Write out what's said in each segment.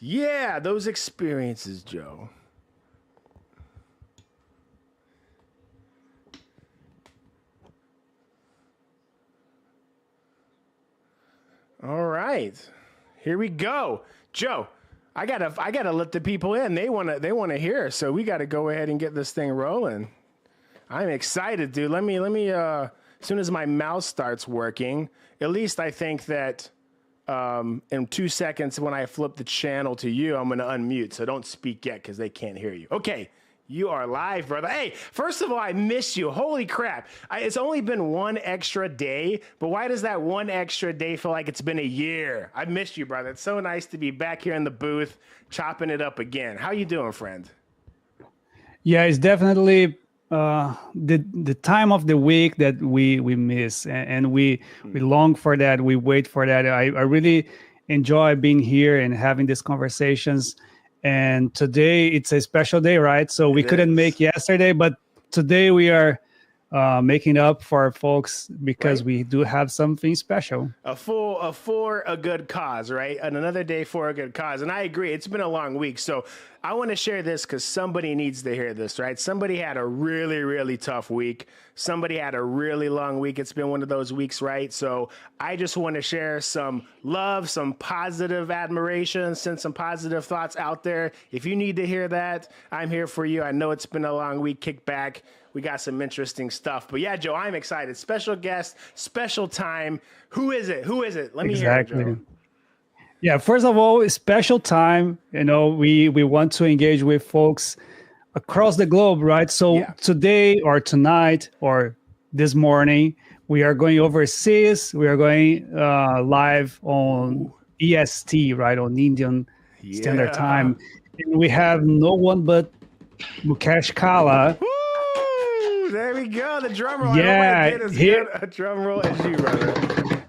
Yeah, those experiences, Joe. All right, here we go, Joe. I gotta let the people in. They wanna hear. So we gotta go ahead and get this thing rolling. I'm excited, dude. Let me. As soon as my mouse starts working, at least I think that in 2 seconds when I flip the channel to you, I'm gonna unmute. So don't speak yet because they can't hear you. Okay. You are live, brother. Hey, first of all, I miss you. Holy crap. It's only been one extra day, but why does that one extra day feel like it's been a year? I missed you, brother. It's so nice to be back here in the booth, chopping it up again. How you doing, friend? Yeah, it's definitely the time of the week that we miss, and we long for that. We wait for that. I really enjoy being here and having these conversations. And today it's a special day, right? So we couldn't make yesterday, but today we are making up for our folks because we do have something special. For a good cause, right? And another day for a good cause. And I agree, it's been a long week. So I want to share this because somebody needs to hear this, right? Somebody had a really, really tough week. Somebody had a really long week. It's been one of those weeks, right? So I just want to share some love, some positive admiration, send some positive thoughts out there. If you need to hear that, I'm here for you. I know it's been a long week. Kick back. We got some interesting stuff. But yeah, Joe, I'm excited. Special guest, special time. Who is it? Who is it? Let me hear it, Joe. Yeah, first of all, special time. You know, we want to engage with folks across the globe, right? So today or tonight or this morning, we are going overseas. We are going live on EST, right, on Indian Standard Time. And we have no one but Mukesh Kala. Woo! There we go. The drum roll. Yeah, I don't want to get as good a drum roll as you, brother.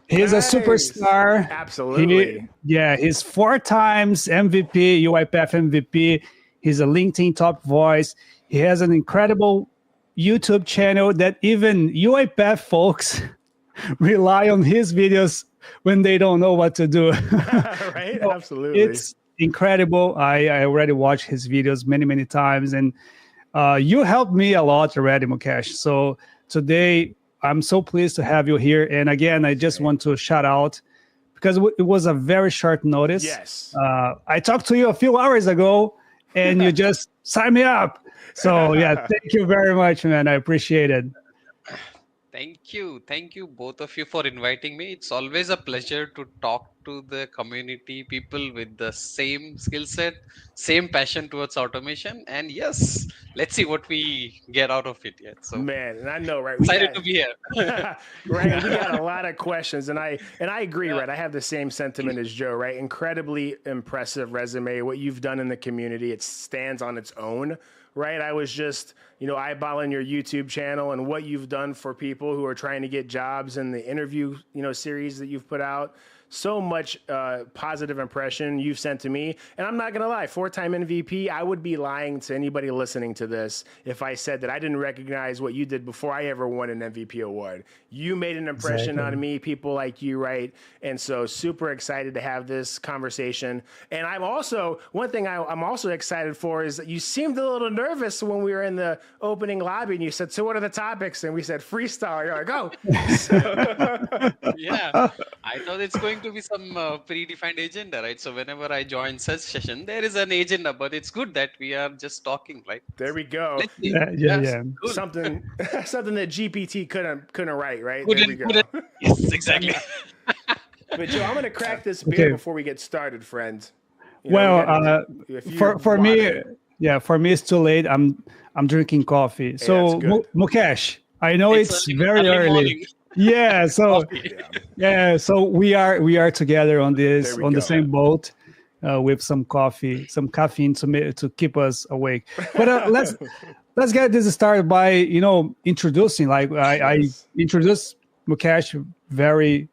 He's a superstar. Absolutely. He's 4 times MVP, UiPath MVP. He's a LinkedIn top voice. He has an incredible YouTube channel that even UiPath folks rely on his videos when they don't know what to do. Right? So absolutely. It's incredible. I already watched his videos many, many times. And you helped me a lot already, Mukesh. So today, I'm so pleased to have you here. And again, I just want to shout out because it was a very short notice. Yes. I talked to you a few hours ago and you just signed me up. So yeah, thank you very much, man. I appreciate it. Thank you. Thank you, both of you, for inviting me. It's always a pleasure to talk to the community, people with the same skill set, same passion towards automation. And yes, let's see what we get out of it yet. So, man, and I know, right? Excited to be here. Right. We got a lot of questions. And I agree, right? I have the same sentiment as Joe, right? Incredibly impressive resume. What you've done in the community, it stands on its own. Right. I was just, eyeballing your YouTube channel and what you've done for people who are trying to get jobs and the interview, series that you've put out. so much positive impression you've sent to me. And I'm not going to lie, 4-time MVP, I would be lying to anybody listening to this if I said that I didn't recognize what you did before I ever won an MVP award. You made an impression on me, people like you, right? And so super excited to have this conversation. And I'm also, one thing I'm also excited for is that you seemed a little nervous when we were in the opening lobby and you said, so what are the topics? And we said freestyle. You're like, oh. Yeah, I thought it's going to be some predefined agenda, right? So whenever I join such session, there is an agenda, but it's good that we are just talking, right? There we go. Let's see. Yeah. Cool. Something that GPT couldn't write, right? Couldn't- There we go. Yes, exactly. But Joe, I'm gonna crack this beer before we get started, friend. You know, Well, if you for want me, it. for me it's too late. I'm drinking coffee. So that's good. Mukesh, I know it's early- very early. morning. Yeah, so Yeah. so we are together on this There we on the go. same boat with some coffee, some caffeine to keep us awake. But let's get this started by introducing. Like I Yes. introduced Mukesh very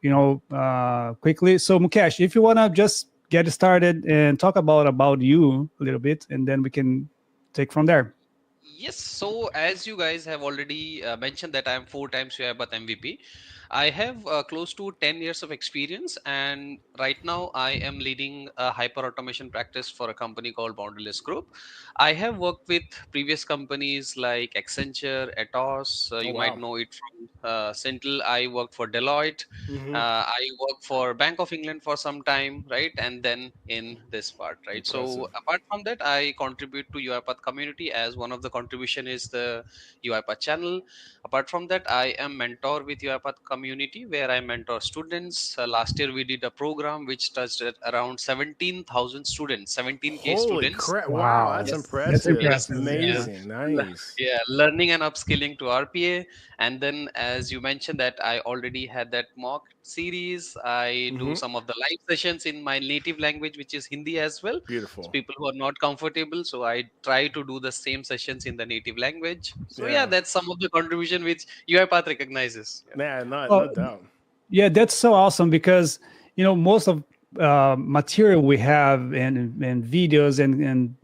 quickly. So Mukesh, if you wanna just get started and talk about you a little bit, and then we can take from there. Yes, so as you guys have already mentioned that I am 4 times UiPath MVP, I have close to 10 years of experience, and right now I am leading a hyper automation practice for a company called Boundaryless Group. I have worked with previous companies like Accenture, Atos. You wow. might know it from Central. I worked for Deloitte. Mhm. I worked for Bank of England for some time, right? And then in this part, right? So Impressive. apart from that, I contribute to UiPath community, as one of the contribution is the UiPath channel. Apart from that, I am mentor with UiPath community, where I mentor students. Last year we did a program which touched at around 17,000 students, 17K Holy students. crap! Wow, that's Yes. impressive. That's impressive, yeah. amazing. Nice. Yeah, learning and upskilling to RPA. And then, as you mentioned, that I already had that mock series. I do Mhm. some of the live sessions in my native language, which is Hindi as well. So Beautiful. people who are not comfortable, so I try to do the same sessions in the native language. So Yeah. that's some of the contribution which UiPath recognizes. Yeah. Man, no Well, doubt. Yeah, that's so awesome because most of material we have and videos and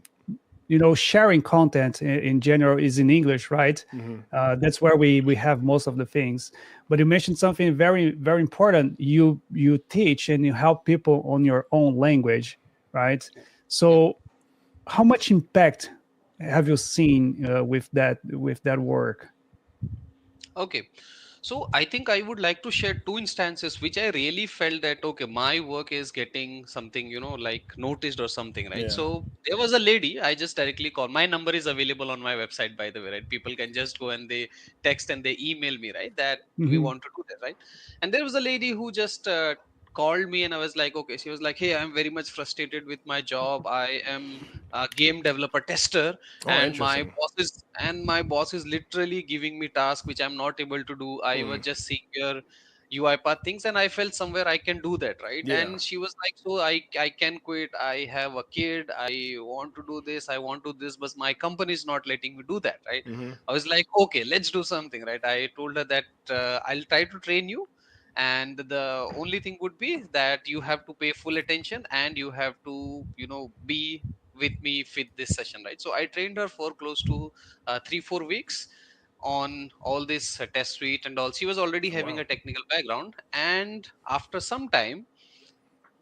sharing content in general is in English, right? That's where we have most of the things. But you mentioned something very, very important. You teach and you help people on your own language, right? So how much impact have you seen with that work? Okay. So I think I would like to share two instances which I really felt that okay, my work is getting something, like noticed or something, right? Yeah. So there was a lady, I just directly called. My number is available on my website, by the way, right? People can just go and they text and they email me, right? That we Mhm. want to do that, right? And there was a lady who just called me and I was like, okay, she was like, hey, I'm very much frustrated with my job. I am a game developer tester, Oh, and interesting. my boss is literally giving me tasks which I'm not able to do. I was just seeing your UiPath things and I felt somewhere I can do that, right? Yeah. And she was like, so I can quit. I have a kid. I want to do this. I want to do this, but my company is not letting me do that, right? Mhm. I was like, okay, let's do something, right? I told her that I'll try to train you, and the only thing would be that you have to pay full attention and you have to be with me with this session, right? So I trained her for close to 3-4 weeks on all this test suite and all. She was already having Wow. a technical background, and after some time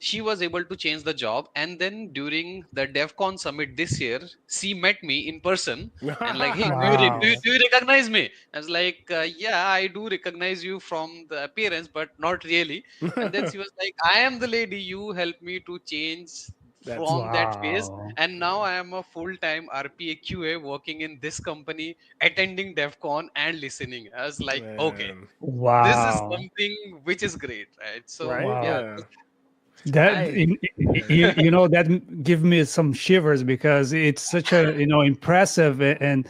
she was able to change the job. And then during the DevCon summit this year, she met me in person and like, hey, Wow. do you recognize me? I was like, yeah, I do recognize you from the appearance, but not really. And then she was like, I am the lady you helped me to change That's from that phase, Wow. and now I am a full-time RPA QA working in this company, attending DevCon and listening. I was like, okay, man. this is Wow. something which is great, right? So Right? yeah, Wow. Yeah. That I that give me some shivers because it's such a impressive and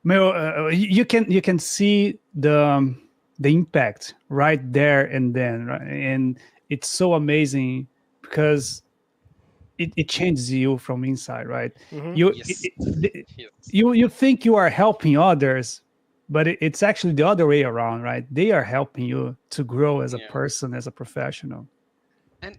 you can see the impact right there and then, right? And it's so amazing because it changes you from inside, right? You yes, yes. you think you are helping others, but it's actually the other way around, right? They are helping you to grow as a Yeah. person, as a professional.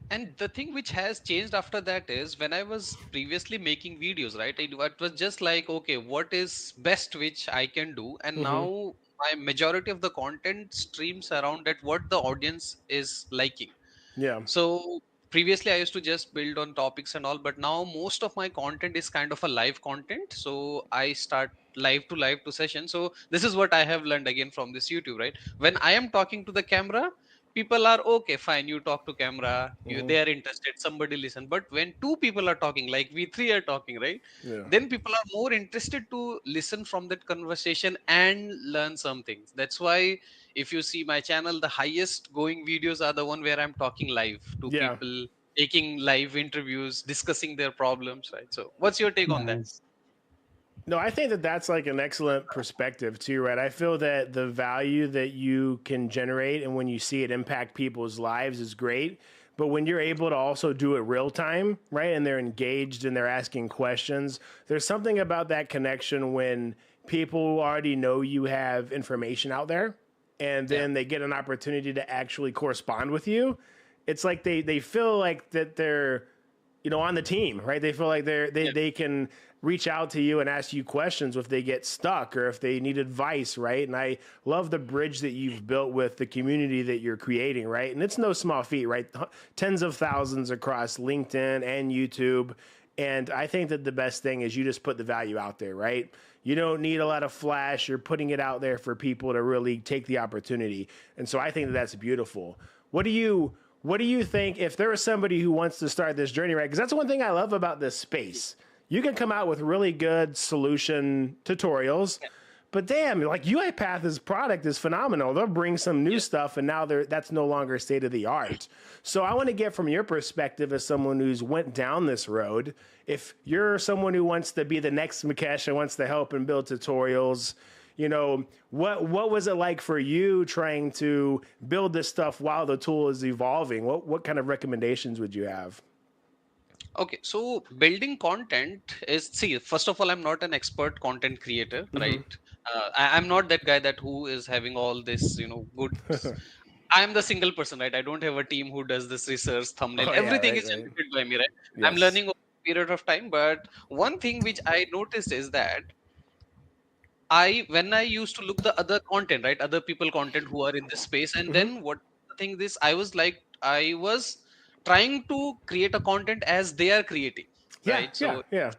And the thing which has changed after that is when I was previously making videos, right? It was just like, okay, what is best which I can do? And Mm-hmm. now my majority of the content streams around at what the audience is liking. Yeah. So previously I used to just build on topics and all, but now most of my content is kind of a live content. So I start live to session. So this is what I have learned again from this YouTube, right? When I am talking to the camera, people are okay, fine, you talk to camera, you Mm-hmm. they are interested, somebody listen. But when two people are talking, like we three are talking, right? Yeah. Then people are more interested to listen from that conversation and learn some things. That's why if you see my channel, the highest going videos are the one where I'm talking live to Yeah. people, taking live interviews, discussing their problems, right? So what's your take on that? Nice. No, I think that that's like an excellent perspective too, right? I feel that the value that you can generate and when you see it impact people's lives is great. But when you're able to also do it real time, right? And they're engaged and they're asking questions, there's something about that connection when people already know you have information out there and Yeah. then they get an opportunity to actually correspond with you. It's like they feel like that they're on the team, right? They feel like Yeah. they can reach out to you and ask you questions if they get stuck or if they need advice, right? And I love the bridge that you've built with the community that you're creating, right? And it's no small feat, right? Tens of thousands across LinkedIn and YouTube. And I think that the best thing is you just put the value out there, right? You don't need a lot of flash. You're putting it out there for people to really take the opportunity. And so I think that that's beautiful. What do you think if there was somebody who wants to start this journey, right? Because that's one thing I love about this space. You can come out with really good solution tutorials, but damn, like UiPath's product is phenomenal. They'll bring some new stuff, and now that's no longer state of the art. So I want to get from your perspective as someone who's went down this road. If you're someone who wants to be the next Mukesh and wants to help and build tutorials, what was it like for you trying to build this stuff while the tool is evolving? What kind of recommendations would you have? Okay, so building content is, see, first of all, I'm not an expert content creator, Mm-hmm. right? I'm not that guy that who is having all this, good. I'm the single person, right? I don't have a team who does this research, thumbnail. Oh yeah, Everything right, is right. generated by me, right? I'm Yes. learning over a period of time, but one thing which I noticed is that when I used to look the other content, right, other people content who are in this space, and Mm-hmm. then what the thing this I was trying to create a content as they are creating, Yeah, right? yeah, yeah.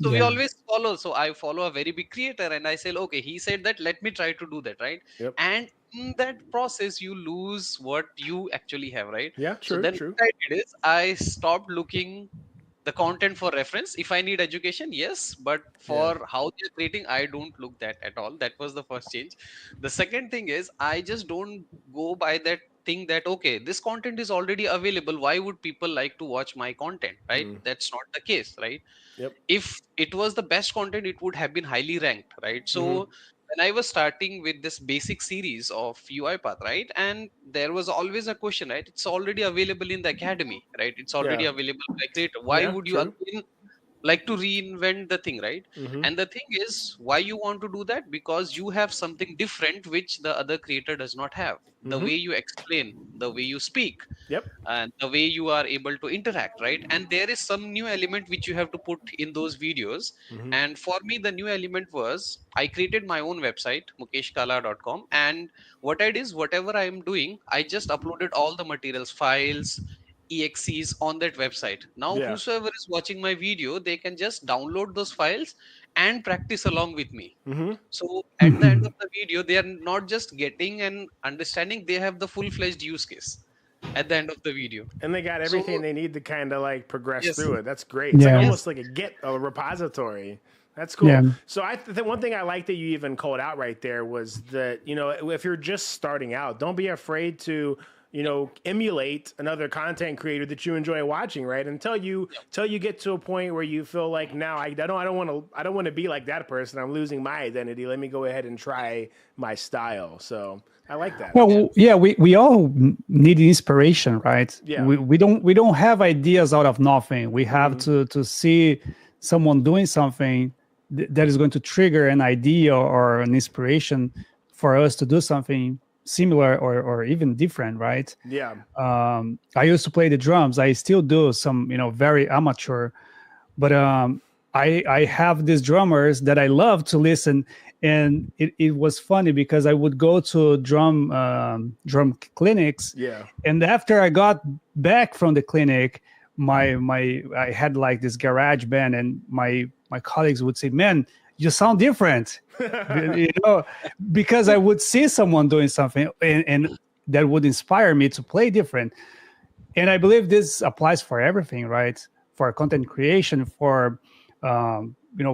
So we Yeah. always follow. So I follow a very big creator, and I say, okay, he said that, let me try to do that, right? Yep. And in that process, you lose what you actually have, right? Yeah, So true, then true. what I did is I stopped looking the content for reference. If I need education, yes, but Yeah. for how they're creating, I don't look that at all. That was the first change. The second thing is I just don't go by that thing that, okay, this content is already available, why would people like to watch my content, right? Mm. That's not the case, right? Yep. If it was the best content, it would have been highly ranked, right? So Mm-hmm. when I was starting with this basic series of UiPath, right, and there was always a question, right? It's already available in the academy, right? It's already Yeah. available by creator. Why Yeah, would you true. again like to reinvent the thing, right? Mm-hmm. And the thing is, why you want to do that? Because you have something different which the other creator does not have. The Mm-hmm. way you explain, the way you speak, Yep. and the way you are able to interact, right? And there is some new element which you have to put in those videos. Mm-hmm. And for me, the new element was I created my own website, mukeshkala.com. And what I did is, whatever I am doing, I just uploaded all the materials, files, exes on that website. Now Yeah. whosoever is watching my video, they can just download those files and practice along with me. Mm-hmm. So at the end of the video, they are not just getting and understanding, they have the full-fledged use case at the end of the video. And they got So everything they need to kind of like progress yes, through it. That's great. It's like Yeah. almost yes, like a repository. That's Yeah. cool. So the one thing I like that you even called out right there was that, if you're just starting out, don't be afraid to, emulate another content creator that you enjoy watching, right? Until you get to a point where you feel like, now I don't want to be like that person. I'm losing my identity. Let me go ahead and try my style. So I like that. Well, yeah, we all need inspiration, right? Yeah. We don't have ideas out of nothing. We have Mm-hmm. to see someone doing something that is going to trigger an idea or an inspiration for us to do something similar or even different, right? Yeah. I used to play the drums. I still do some, very amateur, but I have these drummers that I love to listen, and it was funny because I would go to drum clinics, Yeah. and after I got back from the clinic, my I had like this garage band, and my colleagues would say, "Man, you sound different," because I would see someone doing something, and that would inspire me to play different. And I believe this applies for everything, right? For content creation, for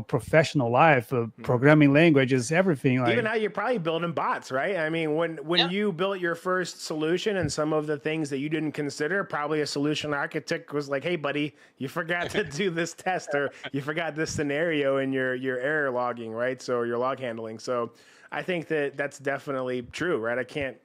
professional life, programming languages, everything. Even Like, how you're probably building bots, right? I mean, when you built your first solution and some of the things that you didn't consider, probably a solution architect was like, "Hey, buddy, you forgot to do this test, or you forgot this scenario in your error logging, right? So your log handling." So I think that's definitely true, right? I can't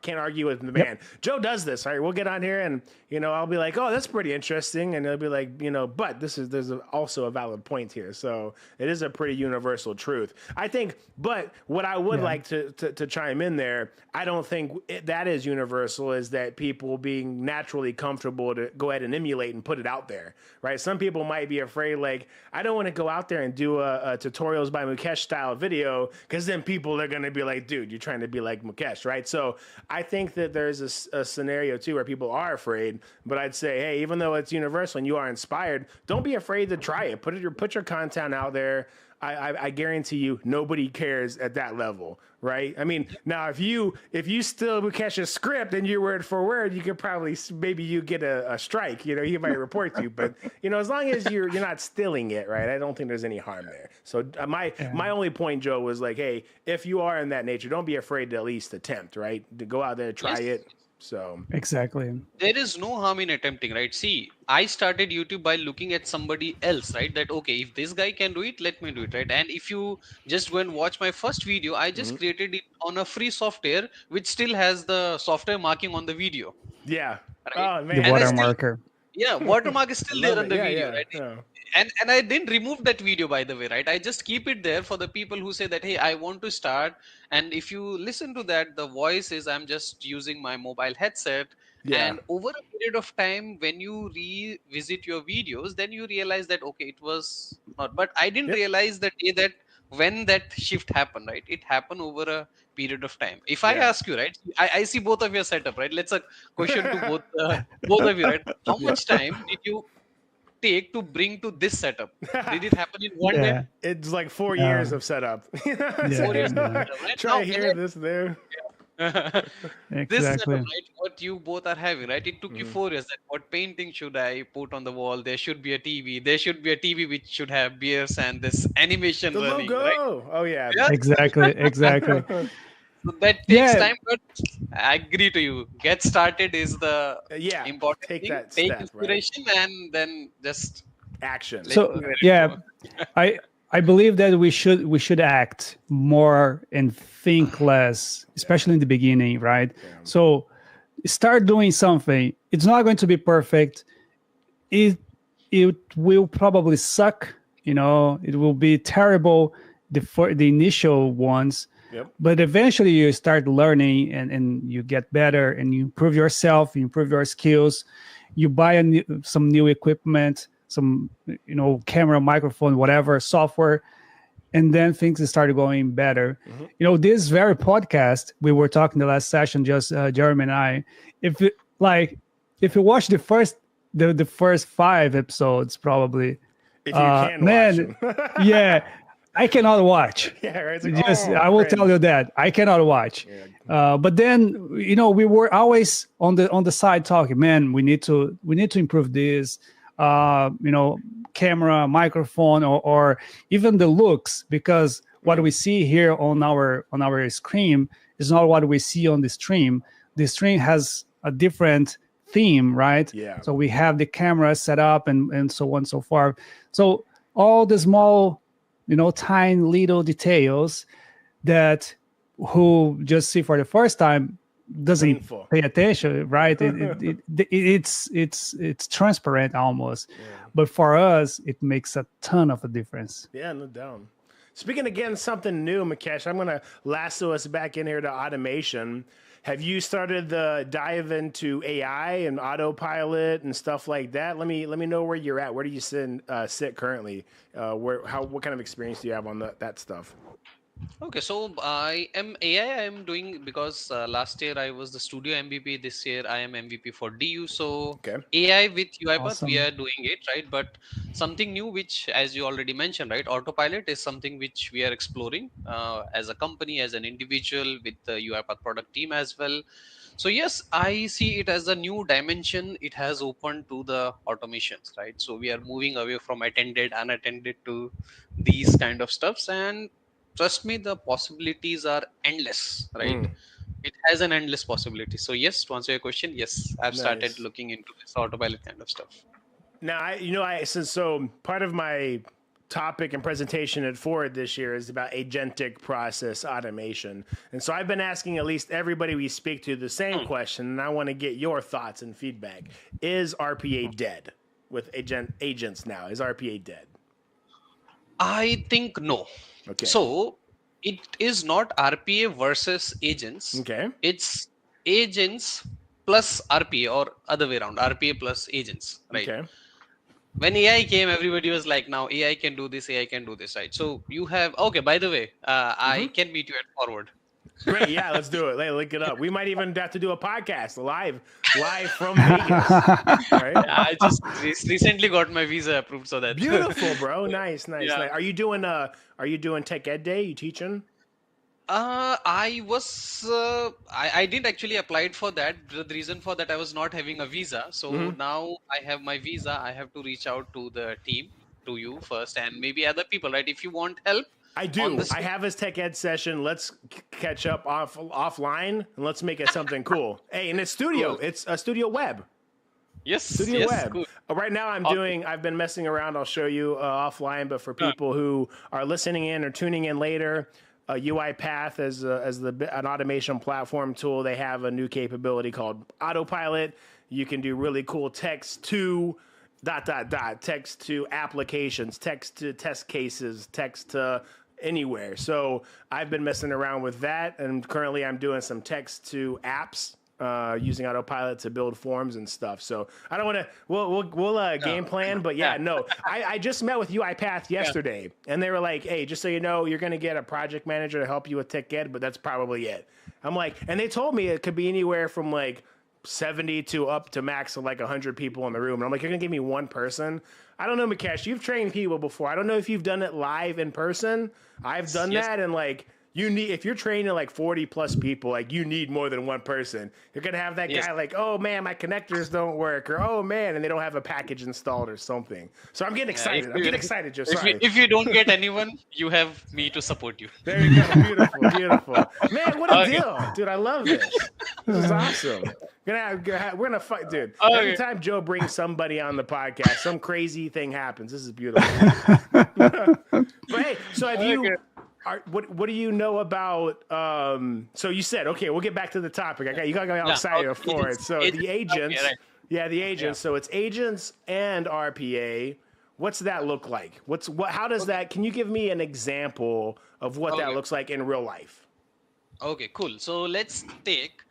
argue with the man. Joe does this. All right, we'll get on here and I'll be like, "Oh, that's pretty interesting," and he'll be like, but there's also a valid point here. So it is a pretty universal truth, I think. But what I would like to chime in there, I don't think that is universal. Is that people being naturally comfortable to go ahead and emulate and put it out there, right? Some people might be afraid, like, I don't want to go out there and do a tutorials by Mukesh style video, because then people are going to be like, "Dude, you're trying to be like Mukesh," right? So I think that there's a scenario too where people are afraid, but I'd say, hey, even though it's universal and you are inspired, don't be afraid to try it. Put your content out there. I guarantee you, nobody cares at that level, right? I mean, now if you still catch a script and you're word for word, you could probably maybe you get a strike. He might report you, but as long as you're not stealing it, right? I don't think there's any harm there. So my only point, Joe, was like, hey, if you are in that nature, don't be afraid to at least attempt, right? To go out there, try it. So exactly. There is no harm in attempting, right? See, I started YouTube by looking at somebody else, right? That, okay, if this guy can do it, let me do it, right? And if you just go and watch my first video, I just created it on a free software, which still has the software marking on the video, yeah. right? Oh The man. And I watermarker. yeah, watermark is still there on the video, right? Yeah. And I didn't remove that video, by the way, right? I just keep it there for the people who say that, hey, I want to start. And if you listen to that, the voice is, I'm just using my mobile headset. Yeah. And over a period of time, when you revisit your videos, then you realize that, okay, it was not. But I didn't Yep. realize that day that when that shift happened, right? It happened over a period of time. If I Yeah. ask you, right? I see both of your setup, right? Let's a question to both of you, right? How much time did you take to bring to this setup? Did it happen in one day? Yeah. It's like 4 years of setup. 4 Yeah. years Yeah. later, right? Try Now, here, this there. this setup, Exactly. right? What you both are having, right? It took you 4 years. Like, what painting should I put on the wall? There should be a TV. There should be a TV which should have beers and this animation The running, logo. right? Oh yeah. Yeah. Exactly. So that takes Yeah. time, but I agree to you. Get started is the Yeah. important Take thing. that Take step, right? inspiration and then just Action. let So go where it yeah, goes. I believe that we should act more and think less, especially in the beginning, right? So start doing something. It's not going to be perfect. It will probably suck. It will be terrible the initial ones. Yep. But eventually you start learning and you get better and you improve yourself, you improve your skills, you buy some new equipment, some camera, microphone, whatever, software, and then things started going better. This very podcast we were talking the last session, just Jeremy and I, if you watch the first 5 episodes, probably, If you can man, watch them. yeah, I cannot watch. Yeah, right. It's like, I will cringe. tell you that I cannot watch. But then we were always on the side talking. Man, we need to improve this. Camera, microphone, or even the looks, because what we see here on our screen is not what we see on the stream. The stream has a different theme, right? Yeah. So we have the camera set up and so on and so forth. So all the small, tiny little details that who just see for the first time doesn't Painful. pay attention, right? It's transparent almost, but for us it makes a ton of a difference. Yeah, no doubt. Speaking again, something new, Mukesh. I'm gonna lasso us back in here to automation. Have you started the dive into AI and autopilot and stuff like that? Let me know where you're at. Where do you sit currently? What kind of experience do you have on that stuff? Okay, so I am AI. I am doing because last year I was the studio MVP. This year I am MVP for DU. So Okay. AI with UiPath, we Awesome. are doing it right. But something new, which as you already mentioned, right, autopilot is something which we are exploring as a company, as an individual, with the UiPath product team as well. So yes, I see it as a new dimension. It has opened to the automations, right? So we are moving away from attended, unattended to these kind of stuffs, and trust me, the possibilities are endless, right? Mm, It has an endless possibility. So yes, to answer your question, yes, I've started nice. looking into this autopilot kind of stuff. Now, so part of my topic and presentation at Ford this year is about agentic process automation. And so I've been asking at least everybody we speak to the same Hmm. question, and I want to get your thoughts and feedback. Is RPA dead with agents now? Is RPA dead? I think no. Okay. So it is not RPA versus agents. Okay. It's agents plus RPA, or other way around, RPA plus agents, right? Okay. When AI came, everybody was like, now AI can do this, AI can do this, right? So you have, okay, by the way, I can meet you at Forward. Great. Yeah, let's do it. Look it up. We might even have to do a podcast live from Vegas. Right? I just recently got my visa approved, so that. Beautiful, bro. Nice, nice, Yeah. nice. Are you doing Tech Ed Day? You teaching? I didn't actually applied for that. The reason for that, I was not having a visa. So now I have my visa. I have to reach out to the team, to you first, and maybe other people, right? If you want help I on do. this. I have his Tech Ed session. Let's catch up offline and let's make it something cool. Hey, and it's studio. Cool. It's a studio web. Yes, Studio yes, Web. cool. Right now, Okay. I've been messing around. I'll show you offline, but for people who are listening in or tuning in later, UiPath an automation platform tool. They have a new capability called Autopilot. You can do really cool text to text to applications, text to test cases, text to anywhere. So I've been messing around with that, and currently I'm doing some text to apps using Autopilot to build forms and stuff. So I don't want to. We'll game plan, but yeah, Yeah. no. I just met with UiPath Yeah. yesterday, and they were like, "Hey, just so you know, you're going to get a project manager to help you with Tech Ed, but that's probably it." I'm like, and they told me it could be anywhere from like 70 to up to max of like 100 people in the room. And I'm like, you're going to give me one person? I don't know, Mukesh. You've trained people before. I don't know if you've done it live in person. I've done Yes. that, and like, if you're training like 40 plus people, like you need more than one person. You're gonna have that Yes. guy like, oh man, my connectors don't work, or oh man, and they don't have a package installed or something. So I'm getting Yeah, excited. I'm getting excited, Joe. Sorry. if you don't get anyone, you have me to support you. There you go. Beautiful, beautiful. Man, what a Okay. deal, dude. I love this. This is awesome. We're gonna fight, dude. Every Okay. time Joe brings somebody on the podcast, some crazy thing happens. This is beautiful. But hey, so have you? Okay. What do you know about? So you said, okay, we'll get back to the topic. You got me all Yeah, excited okay, for it. agents, So agents, the agents, okay, right. yeah, the agents. So it's agents and RPA. What's that look like? How does that? Can you give me an example of what that Okay. looks like in real life? Okay, cool. So let's take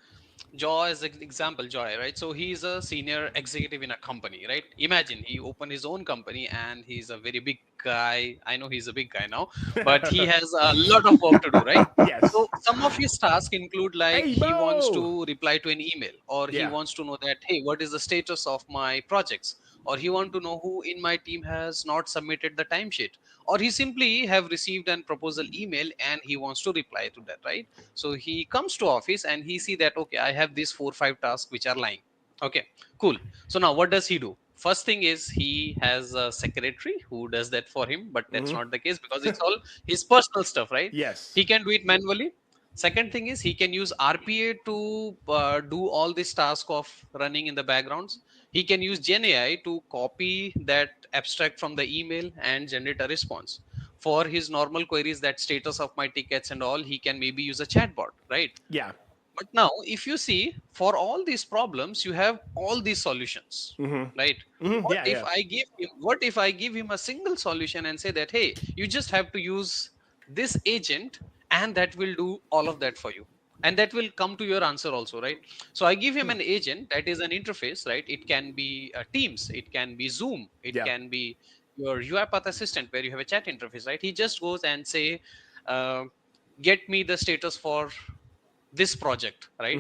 Joy as an example, Joy, right? So he's a senior executive in a company, right? Imagine he opened his own company and he's a very big guy. I know he's a big guy now, but he has a lot of work to do, right? Yes. So some of his tasks include like Hey, he wants Bo. to reply to an email, or he Yeah. wants to know that, hey, what is the status of my projects? Or he want to know who in my team has not submitted the timesheet, or he simply have received an proposal email and he wants to reply to that, right? So he comes to office and he see that, okay, I have these 4 5 tasks which are lying. Okay, cool. So now what does he do? First thing is he has a secretary who does that for him, but that's not the case because it's all his personal stuff, right? Yes. He can do it manually. Second thing is he can use RPA to do all this task of running in the backgrounds. He can use Gen AI to copy that abstract from the email and generate a response. For his normal queries, that status of my tickets and all, he can maybe use a chatbot, right? Yeah. But now, if you see, for all these problems, you have all these solutions, right? What Yeah. if Yeah. I give him? What if I give him a single solution and say that, hey, you just have to use this agent, and that will do all of that for you, and that will come to your answer also, right? So I give him an agent that is an interface, right? It can be Teams, it can be Zoom, it Yeah. can be your UiPath assistant where you have a chat interface, right? He just goes and say, uh, get me the status for this project, right?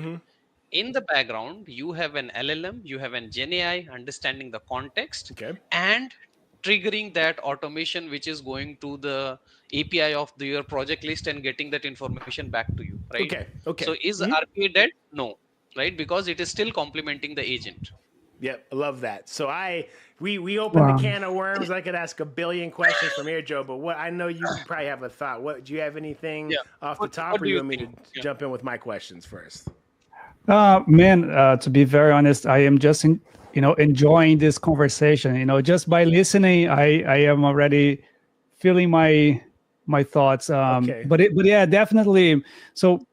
In the background you have an LLM, you have an Gen AI understanding the context Okay. and triggering that automation which is going to the API of your project list and getting that information back to you, right? Okay. So Okay. is RPA dead? No, right? Because it is still complementing the agent. Yep, I love that. So we opened the Wow. can of worms. I could ask a billion questions from here, Joe. But what I know you probably have a thought. What do you have anything Yeah. off the top, What or do you you want me to think? Yeah. jump in with my questions first? Man, to be very honest, I am just enjoying this conversation. Just by listening, I am already feeling my thoughts. Okay. But yeah, definitely. So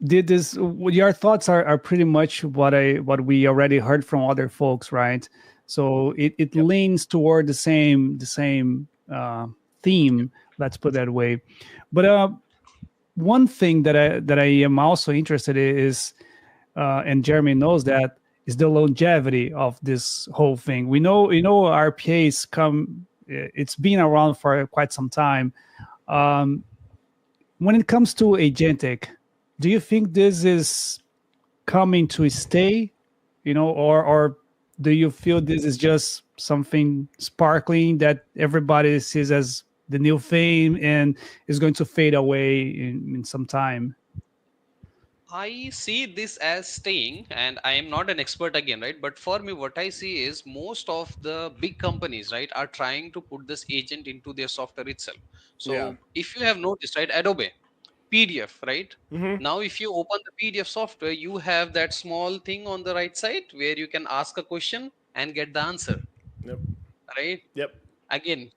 did this? Your thoughts are pretty much what we already heard from other folks, right? So it Yep. leans toward the same theme. Let's put that way. But one thing that I am also interested in is, and Jeremy knows that, is the longevity of this whole thing. We know, RPAs come. It's been around for quite some time. Um, when it comes to agentic, do you think this is coming to stay? Or do you feel this is just something sparkling that everybody sees as the new thing and is going to fade away in some time? I see this as staying, and I am not an expert again, right? But for me, what I see is most of the big companies, right, are trying to put this agent into their software itself. Yeah. So if you have noticed, right, Adobe, PDF, right? Mm-hmm. Now, if you open the PDF software, you have that small thing on the right side where you can ask a question and get the answer, Yep. right? Yep. Again,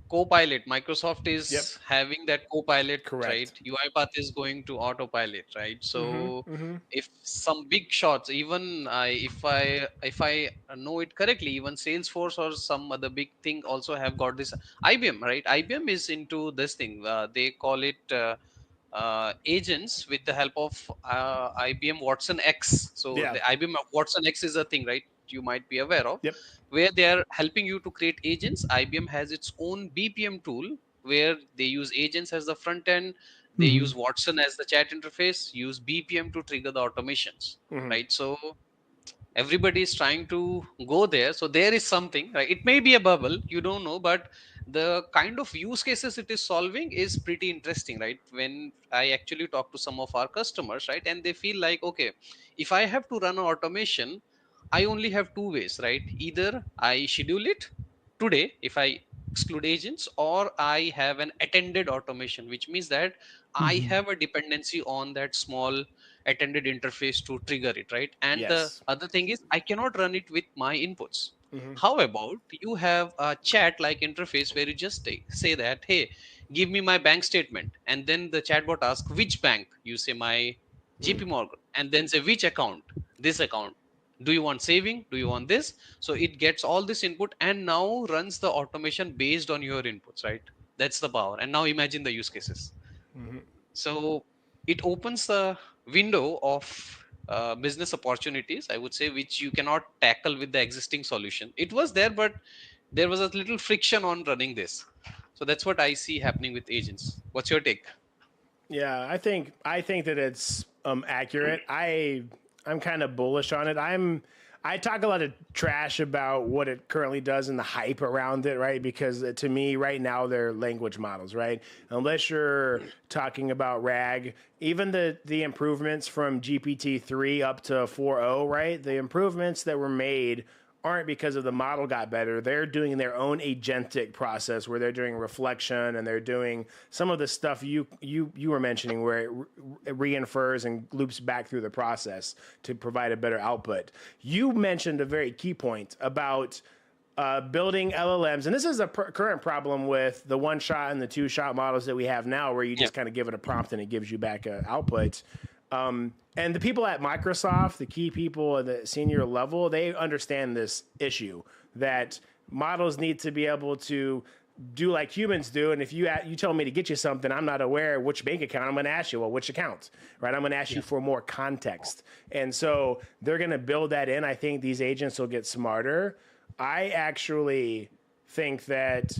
Copilot, Microsoft Yep. is having that Copilot, right? Correct. UiPath is going to autopilot, right? Mm-hmm. So Mm-hmm. if some big shots, even if I know it correctly, even Salesforce or some other big thing also have got this. IBM, right? IBM is into this thing. They call it agents with the help of IBM Watson X. So Yeah. the IBM Watson X is a thing, right? You might be aware of, Yep. where they are helping you to create agents. IBM has its own BPM tool where they use agents as the front end. They Mhm. use Watson as the chat interface. Use BPM to trigger the automations, Mm-hmm. right? So everybody is trying to go there, so there is something, right? It may be a bubble, you don't know, but the kind of use cases it is solving is pretty interesting, right? When I actually talk to some of our customers, right, and they feel like, okay, if I have to run an automation, I only have two ways, right? Either I schedule it today if I exclude agents, or I have an attended automation, which means that I Mhm. have a dependency on that small attended interface to trigger it, right? And the Yes. other thing is I cannot run it with my inputs. Mm-hmm. How about you have a chat like interface where you just say that, hey, give me my bank statement, and then the chatbot asks which bank. You say my JP Morgan, and then say which account, this account. Do you want saving? Do you want this? So it gets all this input and now runs the automation based on your inputs, right? That's the power. And now imagine the use cases. Mm-hmm. So it opens the window of business opportunities, I would say, which you cannot tackle with the existing solution. It was there, but there was a little friction on running this. So that's what I see happening with agents. What's your take? Yeah, I think that it's accurate. I'm kind of bullish on it. I talk a lot of trash about what it currently does and the hype around it, right? Because to me, right now, they're language models, right? Unless you're talking about RAG, even the improvements from GPT-3 up to 4.0, right? The improvements that were made aren't because of the model got better. They're doing their own agentic process where they're doing reflection and they're doing some of the stuff you were mentioning where it reinfers and loops back through the process to provide a better output. You mentioned a very key point about building LLMs, and this is a current problem with the one-shot and the two-shot models that we have now, where you Yeah. just kind of give it a prompt and it gives you back an output. And the people at Microsoft, the key people at the senior level, they understand this issue that models need to be able to do like humans do. And if you tell me to get you something, I'm not aware which bank account, I'm going to ask you, well, which account, right? I'm going to ask you for more context. And so they're going to build that in. I think these agents will get smarter. I actually think that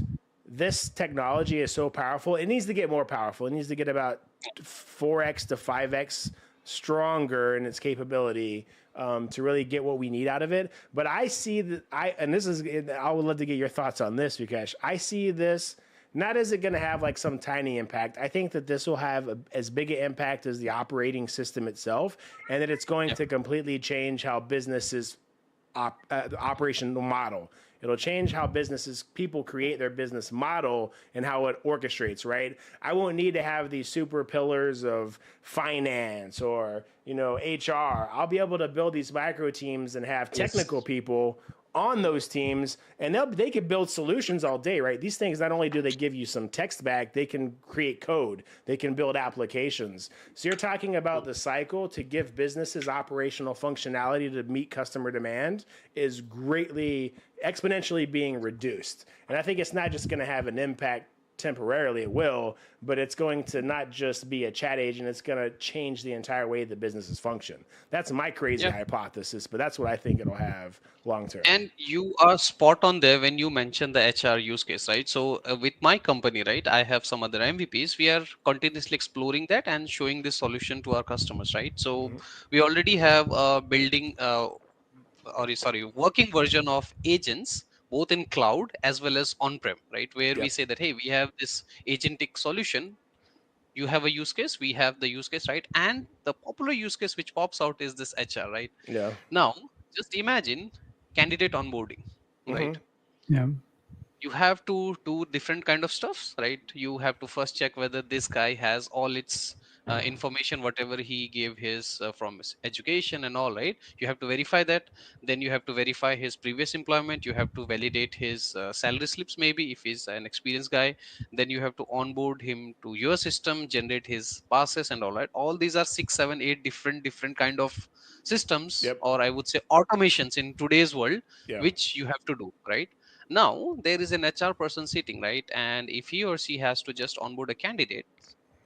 this technology is so powerful. It needs to get more powerful. It needs to get about 4x to 5x stronger in its capability to really get what we need out of it. But I see that and this is, I would love to get your thoughts on this, Vikesh. I see this not as it going to have like some tiny impact. I think that this will have as big an impact as the operating system itself, and that it's going to completely change how businesses the operational model. It'll change how people create their business model and how it orchestrates, right? I won't need to have these super pillars of finance or, HR. I'll be able to build these micro teams and have technical people on those teams, and they can build solutions all day, right? These things, not only do they give you some text back, they can create code, they can build applications. So you're talking about the cycle to give businesses operational functionality to meet customer demand is greatly, exponentially being reduced. And I think it's not just going to have an impact temporarily, it will, but it's going to not just be a chat agent, it's going to change the entire way the businesses function. That's my crazy hypothesis, but that's what I think it'll have long term. And you are spot on there when you mention the HR use case, right? So with my company, right, I have some other MVPs. We are continuously exploring that and showing this solution to our customers, right? So we already have a working version of agents both in cloud as well as on-prem, right? Where we say that, hey, we have this agentic solution. You have a use case, we have the use case, right? And the popular use case which pops out is this HR, right? Yeah. Now, just imagine candidate onboarding, right? Yeah. You have to do different kind of stuffs, right? You have to first check whether this guy has all its information, whatever he gave his from his education and all, right? You have to verify that. Then you have to verify his previous employment. You have to validate his salary slips, maybe if he's an experienced guy. Then you have to onboard him to your system, generate his passes and all, right? All these are 6 7 8 different kind of systems, or I would say automations in today's world, which you have to do, right? Now there is an HR person sitting, right? And if he or she has to just onboard a candidate,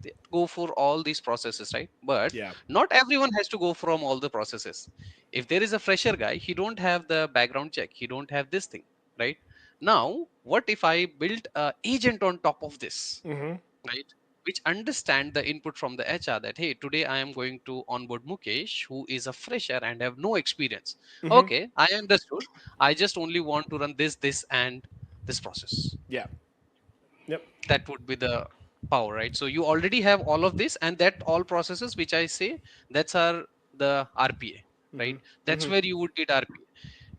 they go for all these processes, right? But not everyone has to go from all the processes. If there is a fresher guy, he don't have the background check, he don't have this thing, right? Now what if I build a agent on top of this, right, which understand the input from the HR that, hey, today I am going to onboard Mukesh, who is a fresher and have no experience. Okay, I understood. I just only want to run this and this process. That would be the power, right? So you already have all of this, and that all processes which I say, that's are the RPA, right? That's where you would need RPA.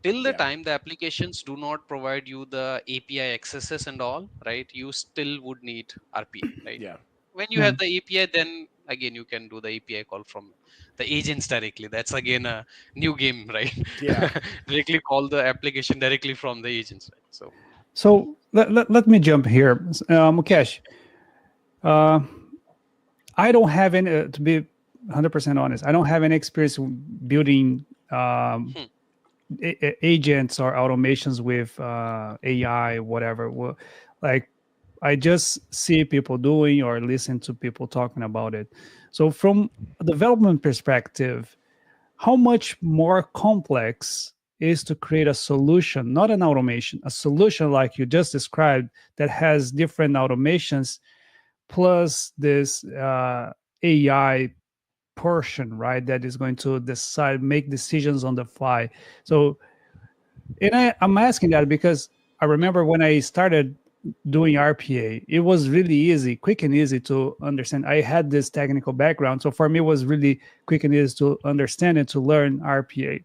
Till the time the applications do not provide you the API accesses and all, right, you still would need RPA, right? When you have the API, then again you can do the API call from the agents directly. That's again a new game, right? Directly call the application directly from the agents, right? So let me jump here, Mukesh. I don't have any, to be 100% honest, I don't have any experience building agents or automations with AI, whatever. Like, I just see people doing or listen to people talking about it. So from a development perspective, how much more complex is to create a solution, not an automation, a solution like you just described that has different automations plus this AI portion, right? That is going to make decisions on the fly. So, and I'm asking that because I remember when I started doing RPA, it was really easy, quick and easy to understand. I had this technical background, so for me it was really quick and easy to understand and to learn RPA.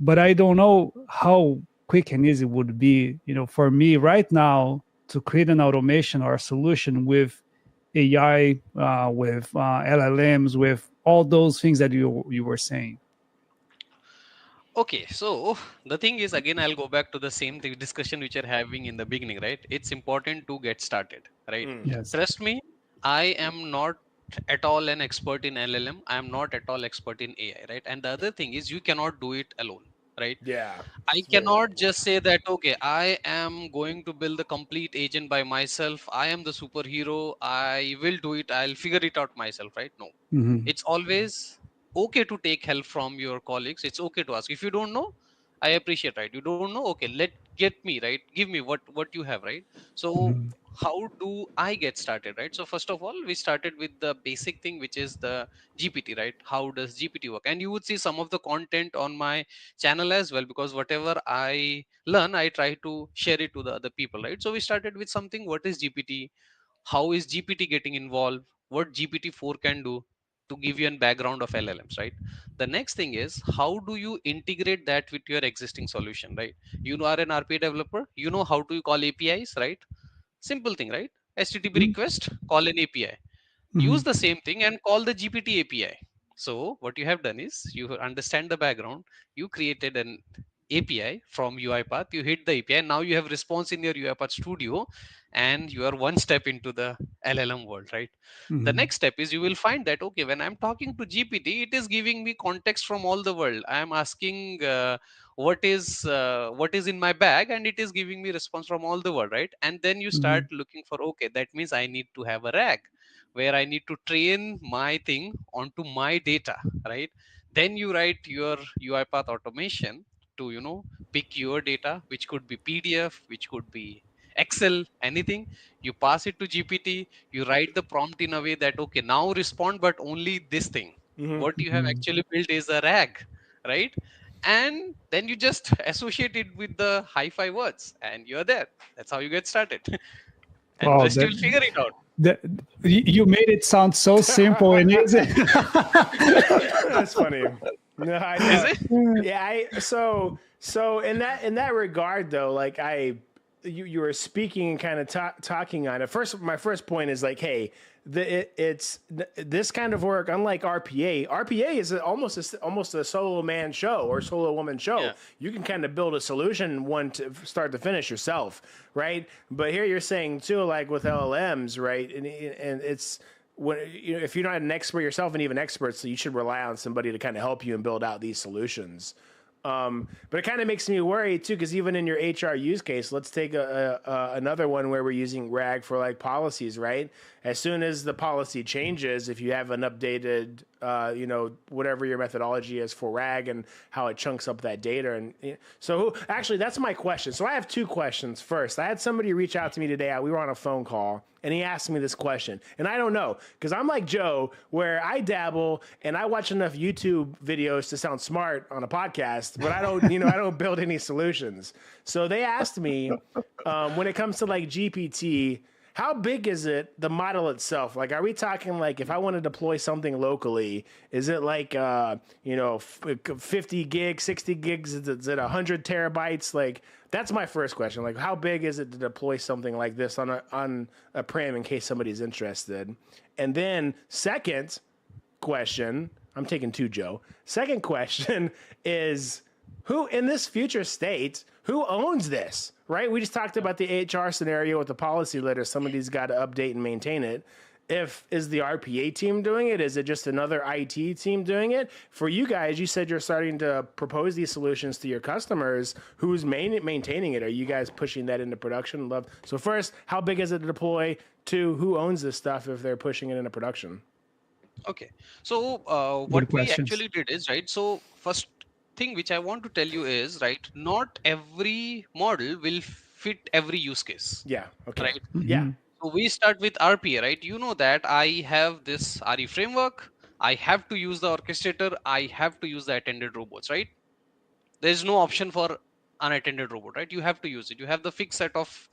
But I don't know how quick and easy it would be, for me right now to create an automation or a solution with AI, with LLMs, with all those things that you were saying. Okay, so the thing is, again, I'll go back to the same discussion which you're having in the beginning, right? It's important to get started, right? Yes. Trust me, I am not at all an expert in LLM. I am not at all expert in AI, right? And the other thing is, you cannot do it alone, right? Yeah. I It's very cannot important. just say that, okay, I am going to build the complete agent by myself. I am the superhero. I will do it. I'll figure it out myself, right? No. Mhm. It's always okay to take help from your colleagues. It's okay to ask. If you don't know, I appreciate, right? You don't know, okay, get me, right? Give me what you have, right? So Mhm. how do I get started, right? So first of all, we started with the basic thing, which is the GPT, right? How does GPT work? And you would see some of the content on my channel as well, because whatever I learn, I try to share it to the other people, right? So we started with something. What is GPT? How is GPT getting involved? What GPT-4 can do, to give you a background of LLMs, right? The next thing is, how do you integrate that with your existing solution, right? You are an RPA developer, you know how to call APIs, right? Simple thing, right? HTTP Mhm. request, call an API. Use Mhm. the same thing and call the GPT API. So what you have done is, you understand the background, you created an API from UiPath, you hit the API, now you have response in your UiPath Studio, and you are one step into the LLM world, right? The Mhm. next step is, you will find that, okay, when I'm talking to GPT, it is giving me context from all the world. I am asking what is in my bag, and it is giving me response from all the world, right? And then you start Mhm. looking for, okay, that means I need to have a RAG where I need to train my thing onto my data, right? Then you write your UiPath automation to, pick your data, which could be PDF, which could be Excel, anything. You pass it to GPT, you write the prompt in a way that, okay, now respond, but only this thing. Hmm. What you have Mhm. actually built is a RAG, right? And then you just associate it with the hi-fi words, and you're there. That's how you get started. And Wow, rest you'll figure it out. that you made it sound so simple and easy. That's funny. No, I Is know. it? Yeah, so in that regard though, like you were speaking and kind of talking on it. First, my first point is like, hey, it's this kind of work. Unlike RPA, RPA is almost a solo man show or solo woman show. Yeah. You can kind of build a solution one to start to finish yourself, right? But here you're saying too, like with LLMs, right? And it's when if you're not an expert yourself, and even experts, so you should rely on somebody to kind of help you and build out these solutions. But it kind of makes me worry too, because even in your HR use case, let's take another one where we're using RAG for like policies, right? As soon as the policy changes, if you have an updated, whatever your methodology is for RAG and how it chunks up that data, and so actually that's my question. So I have two questions. First, I had somebody reach out to me today. We were on a phone call, and he asked me this question, and I don't know because I'm like Joe, where I dabble and I watch enough YouTube videos to sound smart on a podcast, but I don't, I don't build any solutions. So they asked me, when it comes to like GPT, how big is it, the model itself? Like, are we talking like if I want to deploy something locally, is it like 50 gigs, 60 gigs? Is it 100 terabytes? Like, that's my first question. Like, how big is it to deploy something like this on a prim in case somebody's interested? And then second question, I'm taking two, Joe. Second question is, who in this future state, who owns this, right? We just talked about the HR scenario with the policy letter. Somebody's got to update and maintain it. Is the RPA team doing it? Is it just another IT team doing it? For you guys, you said you're starting to propose these solutions to your customers. Who's maintaining it? Are you guys pushing that into production? Love. So first, how big is it to deploy? Two, who owns this stuff if they're pushing it into production? Okay. So what Good we questions. actually did is, right. So first thing which I want to tell you is, right. Not every model will fit every use case, Yeah. Okay. right? Yeah. Mhm. So we start with RPA, right? You know that I have this RE framework. I have to use the orchestrator. I have to use the attended robots, right? There is no option for unattended robot, right? You have to use it. You have the fixed set of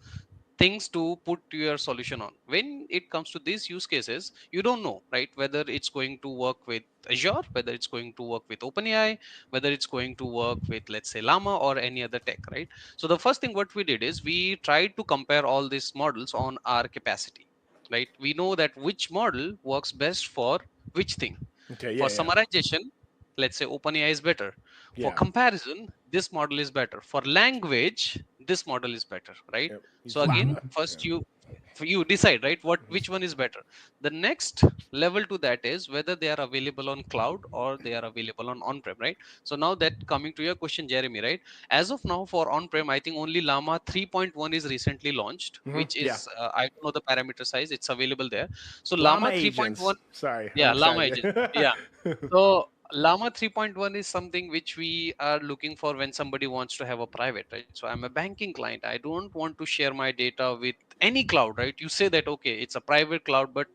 things to put your solution on. When it comes to these use cases, you don't know, right, whether it's going to work with Azure, whether it's going to work with OpenAI, whether it's going to work with, let's say, Llama or any other tech, right? So the first thing what we did is, we tried to compare all these models on our capacity, right? We know that which model works best for which thing. Okay. For Yeah. Yeah. summarization, let's say OpenAI is better. For Yeah. comparison, this model is better. For language, this model is better, right? Yep. Use So again, Llama. Yeah. first you you decide, right, which one is better. The next level to that is whether they are available on cloud or they are available on on-prem, right? So now that coming to your question, Jeremy, right, as of now for on-prem, I think only Llama 3.1 is recently launched, which Yeah. is I don't know the parameter size, it's available there. So Llama Llama 3.1, agents. Sorry, I'm yeah, Llama excited. agent, yeah. So Llama 3.1 is something which we are looking for when somebody wants to have a private, right? So I'm a banking client. I don't want to share my data with any cloud, right? You say that, okay, it's a private cloud, but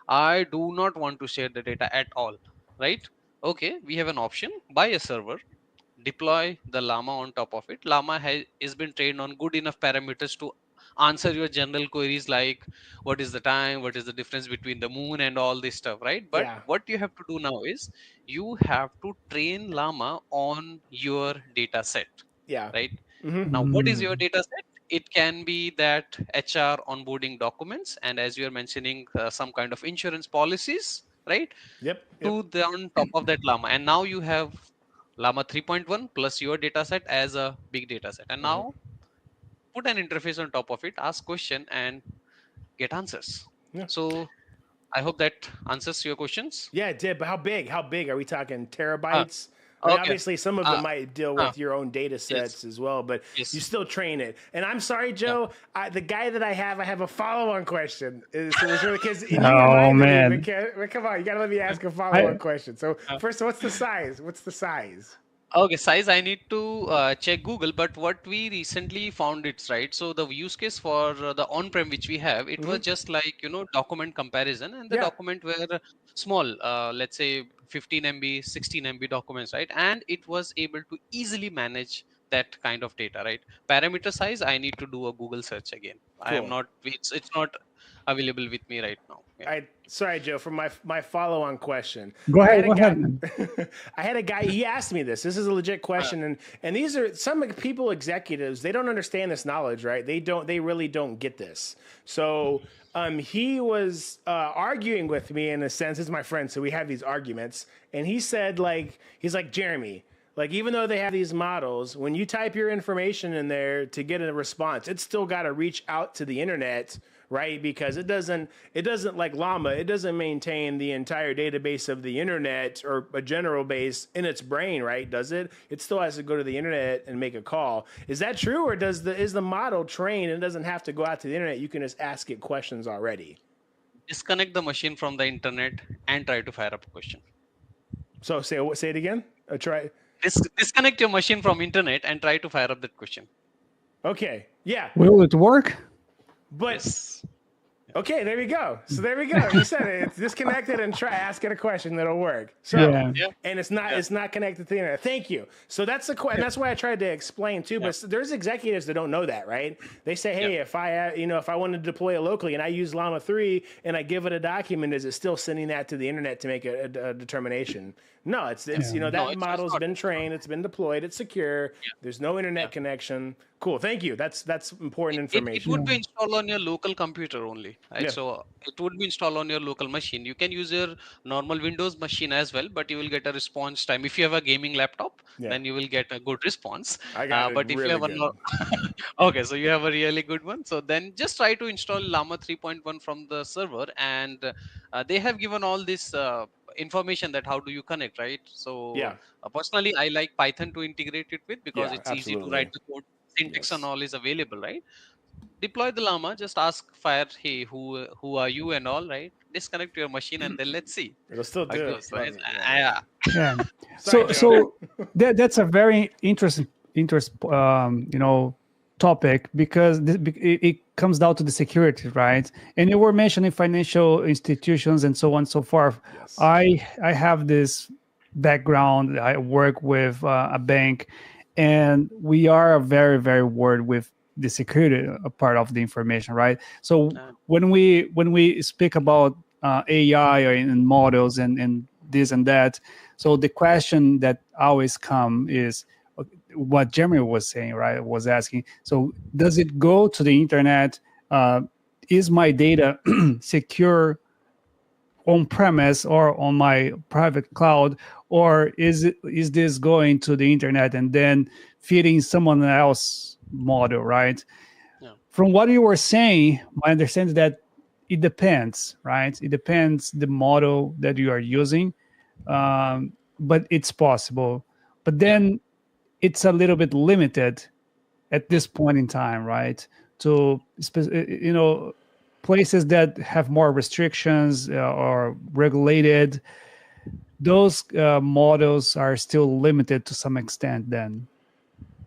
I do not want to share the data at all, right? Okay, we have an option: buy a server, deploy the Llama on top of it. Llama has been trained on good enough parameters to answer your general queries like what is the time, what is the difference between the moon, and all this stuff, right? But Yeah. what you have to do now is you have to train Llama on your data set, Yeah. right? Mm-hmm. Now, what is your Mm. data set? It can be that HR onboarding documents, and as you are mentioning, some kind of insurance policies, right? Yep. Yep. To the on top of that Llama, and now you have Llama 3.1 plus your data set as a big data set, and Mm-hmm. now put an interface on top of it, ask question and get answers. Yeah. So I hope that answers your questions. Yeah, it did. But how big? How big are we talking? uh, Terabytes? I mean, okay. obviously, some of it uh, might deal uh, with your own data yes, sets as well, but you yes, still train it. And I'm sorry, yeah. Joe, the guy that I have a follow-on question. So it's really because you Oh reminded me. man, But come on, you gotta let me ask a I follow-on question. So uh, first, what's the size? What's the size? Okay, size I need to check Google, but what we recently found it's right. So the use case for the on-prem which we have, it Mm-hmm. was just like, document comparison, and the Yeah. document were small, let's say 15 MB, 16 MB documents, right? And it was able to easily manage that kind of data, right? Parameter size, I need to do a Google search again. I am Cool. not, it's not available with me right now. Yeah. I sorry, Joe, for my follow-on question. go I ahead, had a go guy ahead. I had a guy, he asked me this. This is a legit Uh, question, and these are some people, executives, they don't understand this knowledge, right? They really don't get this. So he was arguing with me in a sense. He's my friend, so we have these arguments, and he said, like, he's like, Jeremy, like, even though they have these models, when you type your information in there to get a response, it's still got to reach out to the internet, right? Because it doesn't like Llama, it doesn't maintain the entire database of the internet or a general base in its brain, right? Does it? It still has to go to the internet and make a call. Is that true, or is the model trained and it doesn't have to go out to the internet? You can just ask it questions already. Disconnect the machine from the internet and try to fire up a question. So say it again. Try. Disconnect your machine from internet and try to fire up that question. Okay. Yeah. Will it work? But Yes. okay, there we go. So there we go. You said it. It's disconnected and try asking a question that'll work. So Yeah. Yeah. and it's not connected to the internet. Thank you. So that's the and that's why I tried to explain too. But there's executives that don't know that, right? They say, hey, if I want to deploy it locally and I use Llama 3 and I give it a document, is it still sending that to the internet to make a determination? No, it's No, that it's model's not. been trained, it's been deployed, it's secure. There's no internet connection. Cool. Thank you. That's important It would information. be installed on your local computer only, right? Yeah. So it would be installed on your local machine. You can use your normal Windows machine as well, but you will get a response time. If you have a gaming laptop, Yeah. then you will get a good response. I got it But if you really have a good. okay, so you have a really good one. So then just try to install Llama 3.1 from the server, and they have given all this information that how do you connect, right? So Yeah. personally, I like Python to integrate it with because Yeah, it's easy to write absolutely. the code. Syntax and Yes. all is available, right? Deploy the Llama, just ask Fire, hey, who are you and all, right? Disconnect your machine and then let's see It'll still how it do it. goes, right? Love it. Yeah. Yeah. Yeah. Sorry, So Joe. so that's a very interesting topic because it comes down to the security, right? And you were mentioning financial institutions and so on and so forth. Yes. I have this background. I work with a bank, and we are very very worried with the security part of the information, right? So Uh, when we speak about AI and models and this and that, so the question that always come is what Jeremy was saying, right? Was asking. So does it go to the internet? Is my data secure on premise or on my private cloud, or is this going to the internet and then feeding someone else model, right? yeah. from what you were saying, my understanding is that it depends, right? It depends the model that you are using, but it's possible. But Yeah. then it's a little bit limited at this point in time, right? To places that have more restrictions or regulated, those models are still limited to some extent. Then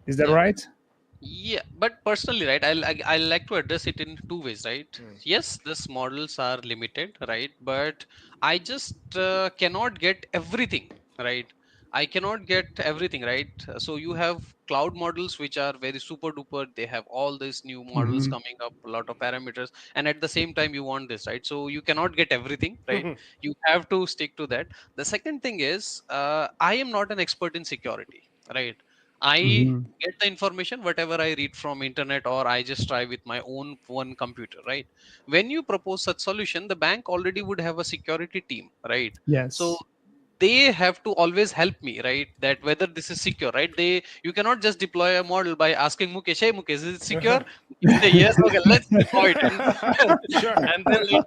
is that Yeah. right? Yeah, but personally, right, I like to address it in two ways, right? Mm. Yes, these models are limited, right? But I just cannot get everything, right? I cannot get everything, right? So you have cloud models which are very super duper. They have all these new models Hmm. coming up, a lot of parameters, and at the same time you want this, right? So you cannot get everything, right? You have to stick to that. The second thing is, I am not an expert in security, right? I Hmm. get the information whatever I read from internet, or I just try with my own one computer, right? When you propose such solution, the bank already would have a security team, right? So Yes. they have to always help me, right, that whether this is secure, right? You cannot just deploy a model by asking Mukesh, hey Mukesh, is it secure? You say yes, okay, let's deploy it. Sure. And then later,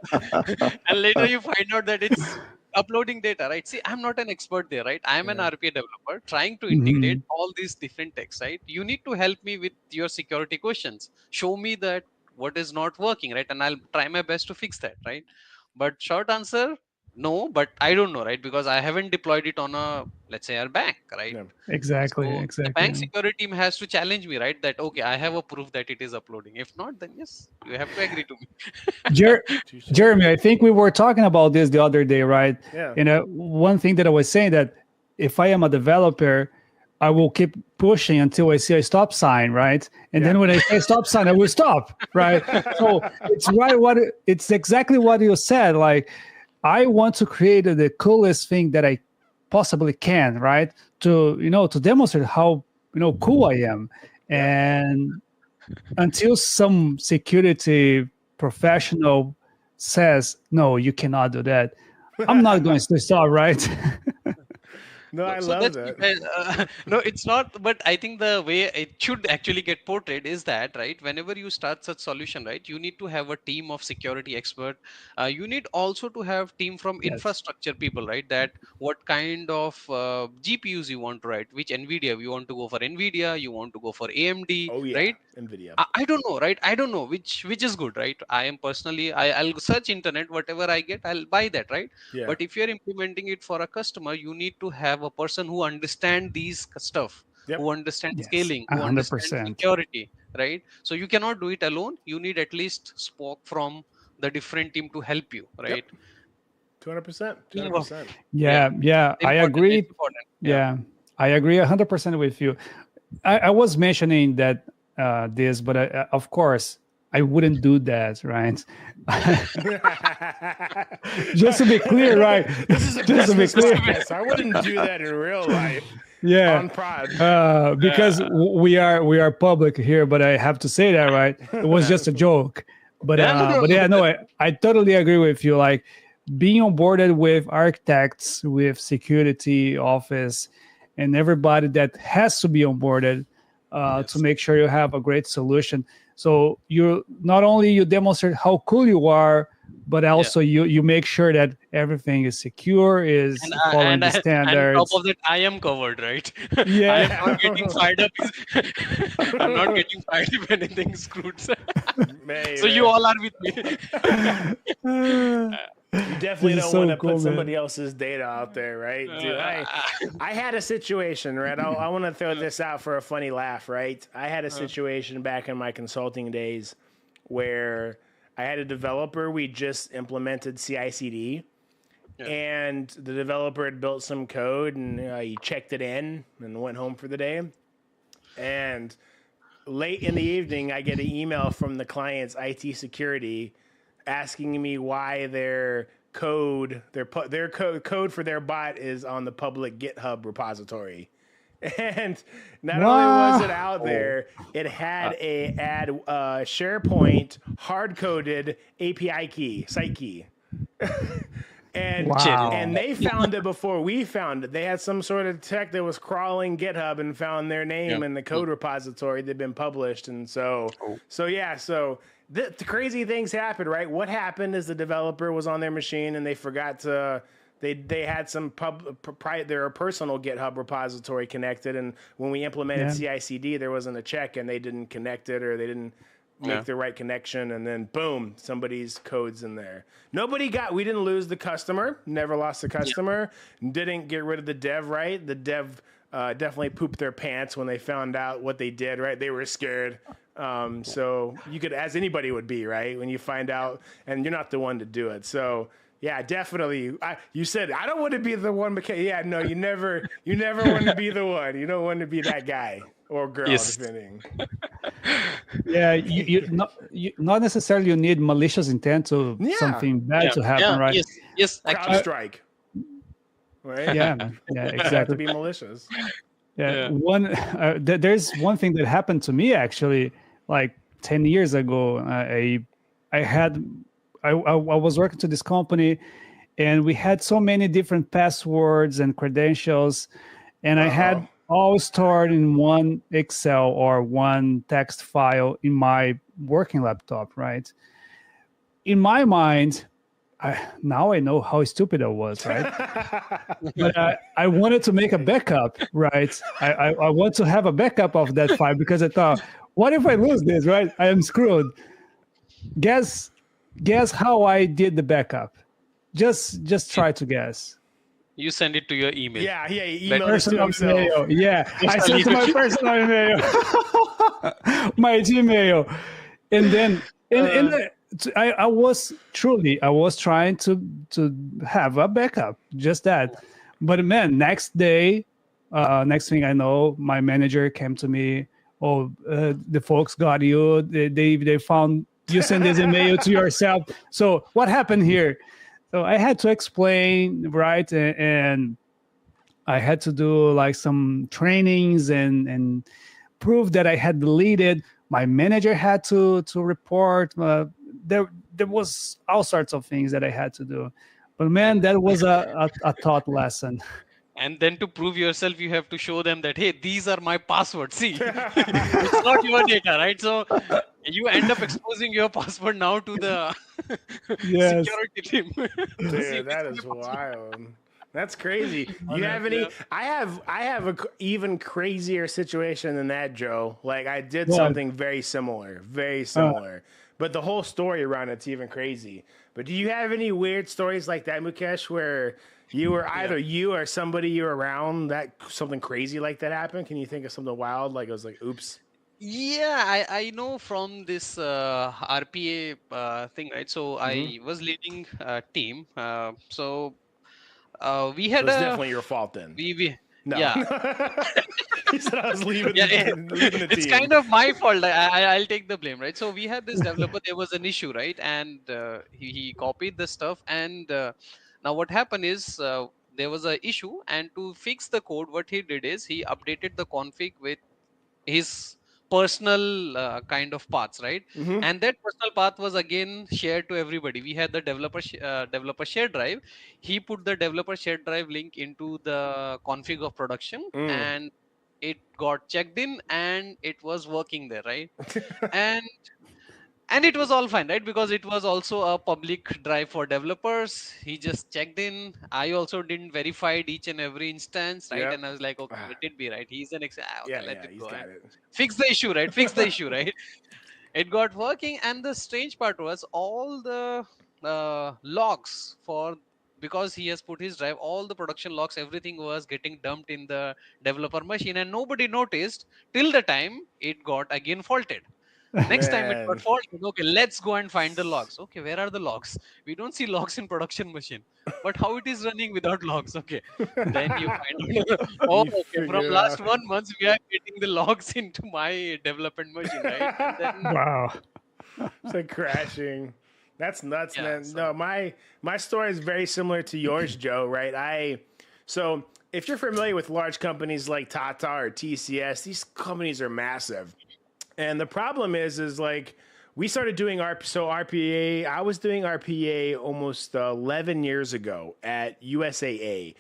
and later you find out that it's uploading data, right? See, I'm not an expert there, right? I'm an Yeah. RPA developer trying to integrate Hmm. all these different techs, right? You need to help me with your security questions, show me that what is not working, right? And I'll try my best to fix that, right? But short answer, no, but I don't know, right? Because I haven't deployed it on a, let's say, a bank, right? Yeah. Exactly. So the bank Exactly. security team has to challenge me, right? That okay, I have a proof that it is uploading. If not, then yes, you have to agree to me. Jer- Touche. Jeremy, I think we were talking about this the other day, right? Yeah. And one thing that I was saying that if I am a developer, I will keep pushing until I see a stop sign, right? And Yeah. then when I say stop sign, I will stop, right? So it's exactly what you said. Like I want to create the coolest thing that I possibly can, right? To demonstrate how cool I am, Yep. and until some security professional says no, you cannot do that, I'm not going to stop, right? No, No, I so love that's that. no, it's not. But I think the way it should actually get portrayed is that, right, whenever you start such solution, right, you need to have a team of security expert. You need also to have team from Yes. infrastructure people, right? That what kind of GPUs you want to write, which NVIDIA you want to go for NVIDIA, you want to go for AMD, Oh yeah, right? Nvidia. I don't know, right? I don't know which is good, right? I am personally, I'll search internet, whatever I get, I'll buy that, right? Yeah. But if you're implementing it for a customer, you need to have a person who understand these stuff, Yep. who understand Yes, scaling, who understand 100%. security, right? So you cannot do it alone. You need at least spoke from the different team to help you, Yep. right? 200%. Team of 200%. yeah, Yeah, yeah, I important. It's agree. important. Yeah. Yeah, I agree 100% with you. I was mentioning that this, but of course I wouldn't do that, right? Just to be clear, right? This is a Just to be business clear. podcast. So I wouldn't do that in real life Yeah, on prod. because we are public here, but I have to say that, right? It was just a joke, but Yeah, no, no, but no. yeah, no, I totally agree with you. Like being onboarded with architects, with security office, and everybody that has to be onboarded to Yes. make sure you have a great solution. So you not only you demonstrate how cool you are, but Yeah. also you make sure that everything is secure, And is I, following and the I, and top of standards. that, I am covered, right? I am Yeah. not getting fired up. I'm not getting fired if anything screwed. Hey, So you man. all are with me. You definitely This is don't want so to cool, put somebody man. else's data out there, right? Dude, Uh, I had a situation, right? I want to throw this out for a funny laugh, right? I had a situation back in my consulting days where I had a developer. We just implemented CI/CD, Yeah. and the developer had built some code, and he checked it in and went home for the day. And late in the evening, I get an email from the client's IT security asking me why their code, code for their bot is on the public GitHub repository. And not only was it Wow. out there, it had a SharePoint hard coded API key, site key. And Wow. and they found it before we found it. They had some sort of tech that was crawling GitHub and found their name in the code repository that'd been published. And so the crazy things happened, right? What happened is the developer was on their machine and they forgot to they had some their personal GitHub repository connected, and when we implemented CI/CD, there wasn't a check and they didn't connect it, or they didn't make the right connection, and then boom, somebody's code's in there. We didn't lose the customer, never lost the customer, didn't get rid of the dev, right? The dev definitely pooped their pants when they found out what they did, right? They were scared. So you could, as anybody would be, right? When you find out and you're not the one to do it. So yeah, definitely. You said, I don't want to be the one. Yeah, no, you never want to be the one. You don't want to be that guy or girl, depending. Yeah, you not necessarily you need malicious intent to something bad to happen, right? Yes. CrowdStrike. Right? Yeah, Have exactly. to be malicious. Yeah. There's one thing that happened to me actually, like 10 years ago. I was working to this company, and we had so many different passwords and credentials, and I had all stored in one Excel or one text file in my working laptop, right? In my mind, now I know how stupid I was, right? But I wanted to make a backup, right? I want to have a backup of that file because I thought, what if I lose this, right? I am screwed. Guess how I did the backup. Just try to guess. You send it to your email. Yeah, he emailed it to himself. Email. Yeah, I sent to my personal email, my Gmail, and then I was trying to have a backup, just that. But man, next thing I know, my manager came to me. Oh, the folks got you. They found you send this email to yourself. So what happened here? So I had to explain, right? And I had to do like some trainings and prove that I had deleted. My manager had to report. There was all sorts of things that I had to do. But man, that was a taught lesson. And then to prove yourself, you have to show them that, hey, these are my passwords. See, it's not your data, right? So you end up exposing your password now to the security team. Dude, that is wild. That's crazy. You have any? I have a even crazier situation than that, Joe. Like I did something very similar, but the whole story around it's even crazy. But do you have any weird stories like that, Mukesh, where you were either you or somebody you were around that something crazy like that happened? Can you think of something wild? Like it was like, oops. Yeah, I know from this RPA thing, right? So I was leading a team. So we had it's definitely your fault then. No. Yeah. He said I was leaving the team. It's kind of my fault. I'll take the blame, right? So we had this developer. There was an issue, right? And he copied the stuff. And now what happened is there was an issue. And to fix the code, what he did is he updated the config with his personal kind of paths, right? And that personal path was again shared to everybody. We had the developer shared drive. He put the developer shared drive link into the config of production, and it got checked in and it was working there, right? and it was all fine, right? Because it was also a public drive for developers. He just checked in. I also didn't verify each and every instance, right? And I was like, okay, let it be, right? He's an let it go. Fix the issue, right? Fix the issue, right? It got working. And the strange part was all the logs because he has put his drive, all the production logs, everything was getting dumped in the developer machine, and nobody noticed till the time it got again faulted. Next time it got faulted. Okay, let's go and find the logs. Okay, where are the logs? We don't see logs in production machine, but how it is running without logs? Okay, then you find okay, from last 1 month we are getting the logs into my development machine, right? And then, wow, it's like crashing. That's nuts, man. So, no, my story is very similar to yours, Joe. Right? So if you're familiar with large companies like Tata or TCS, these companies are massive. And the problem is like we started doing RPA. I was doing RPA almost 11 years ago at USAA.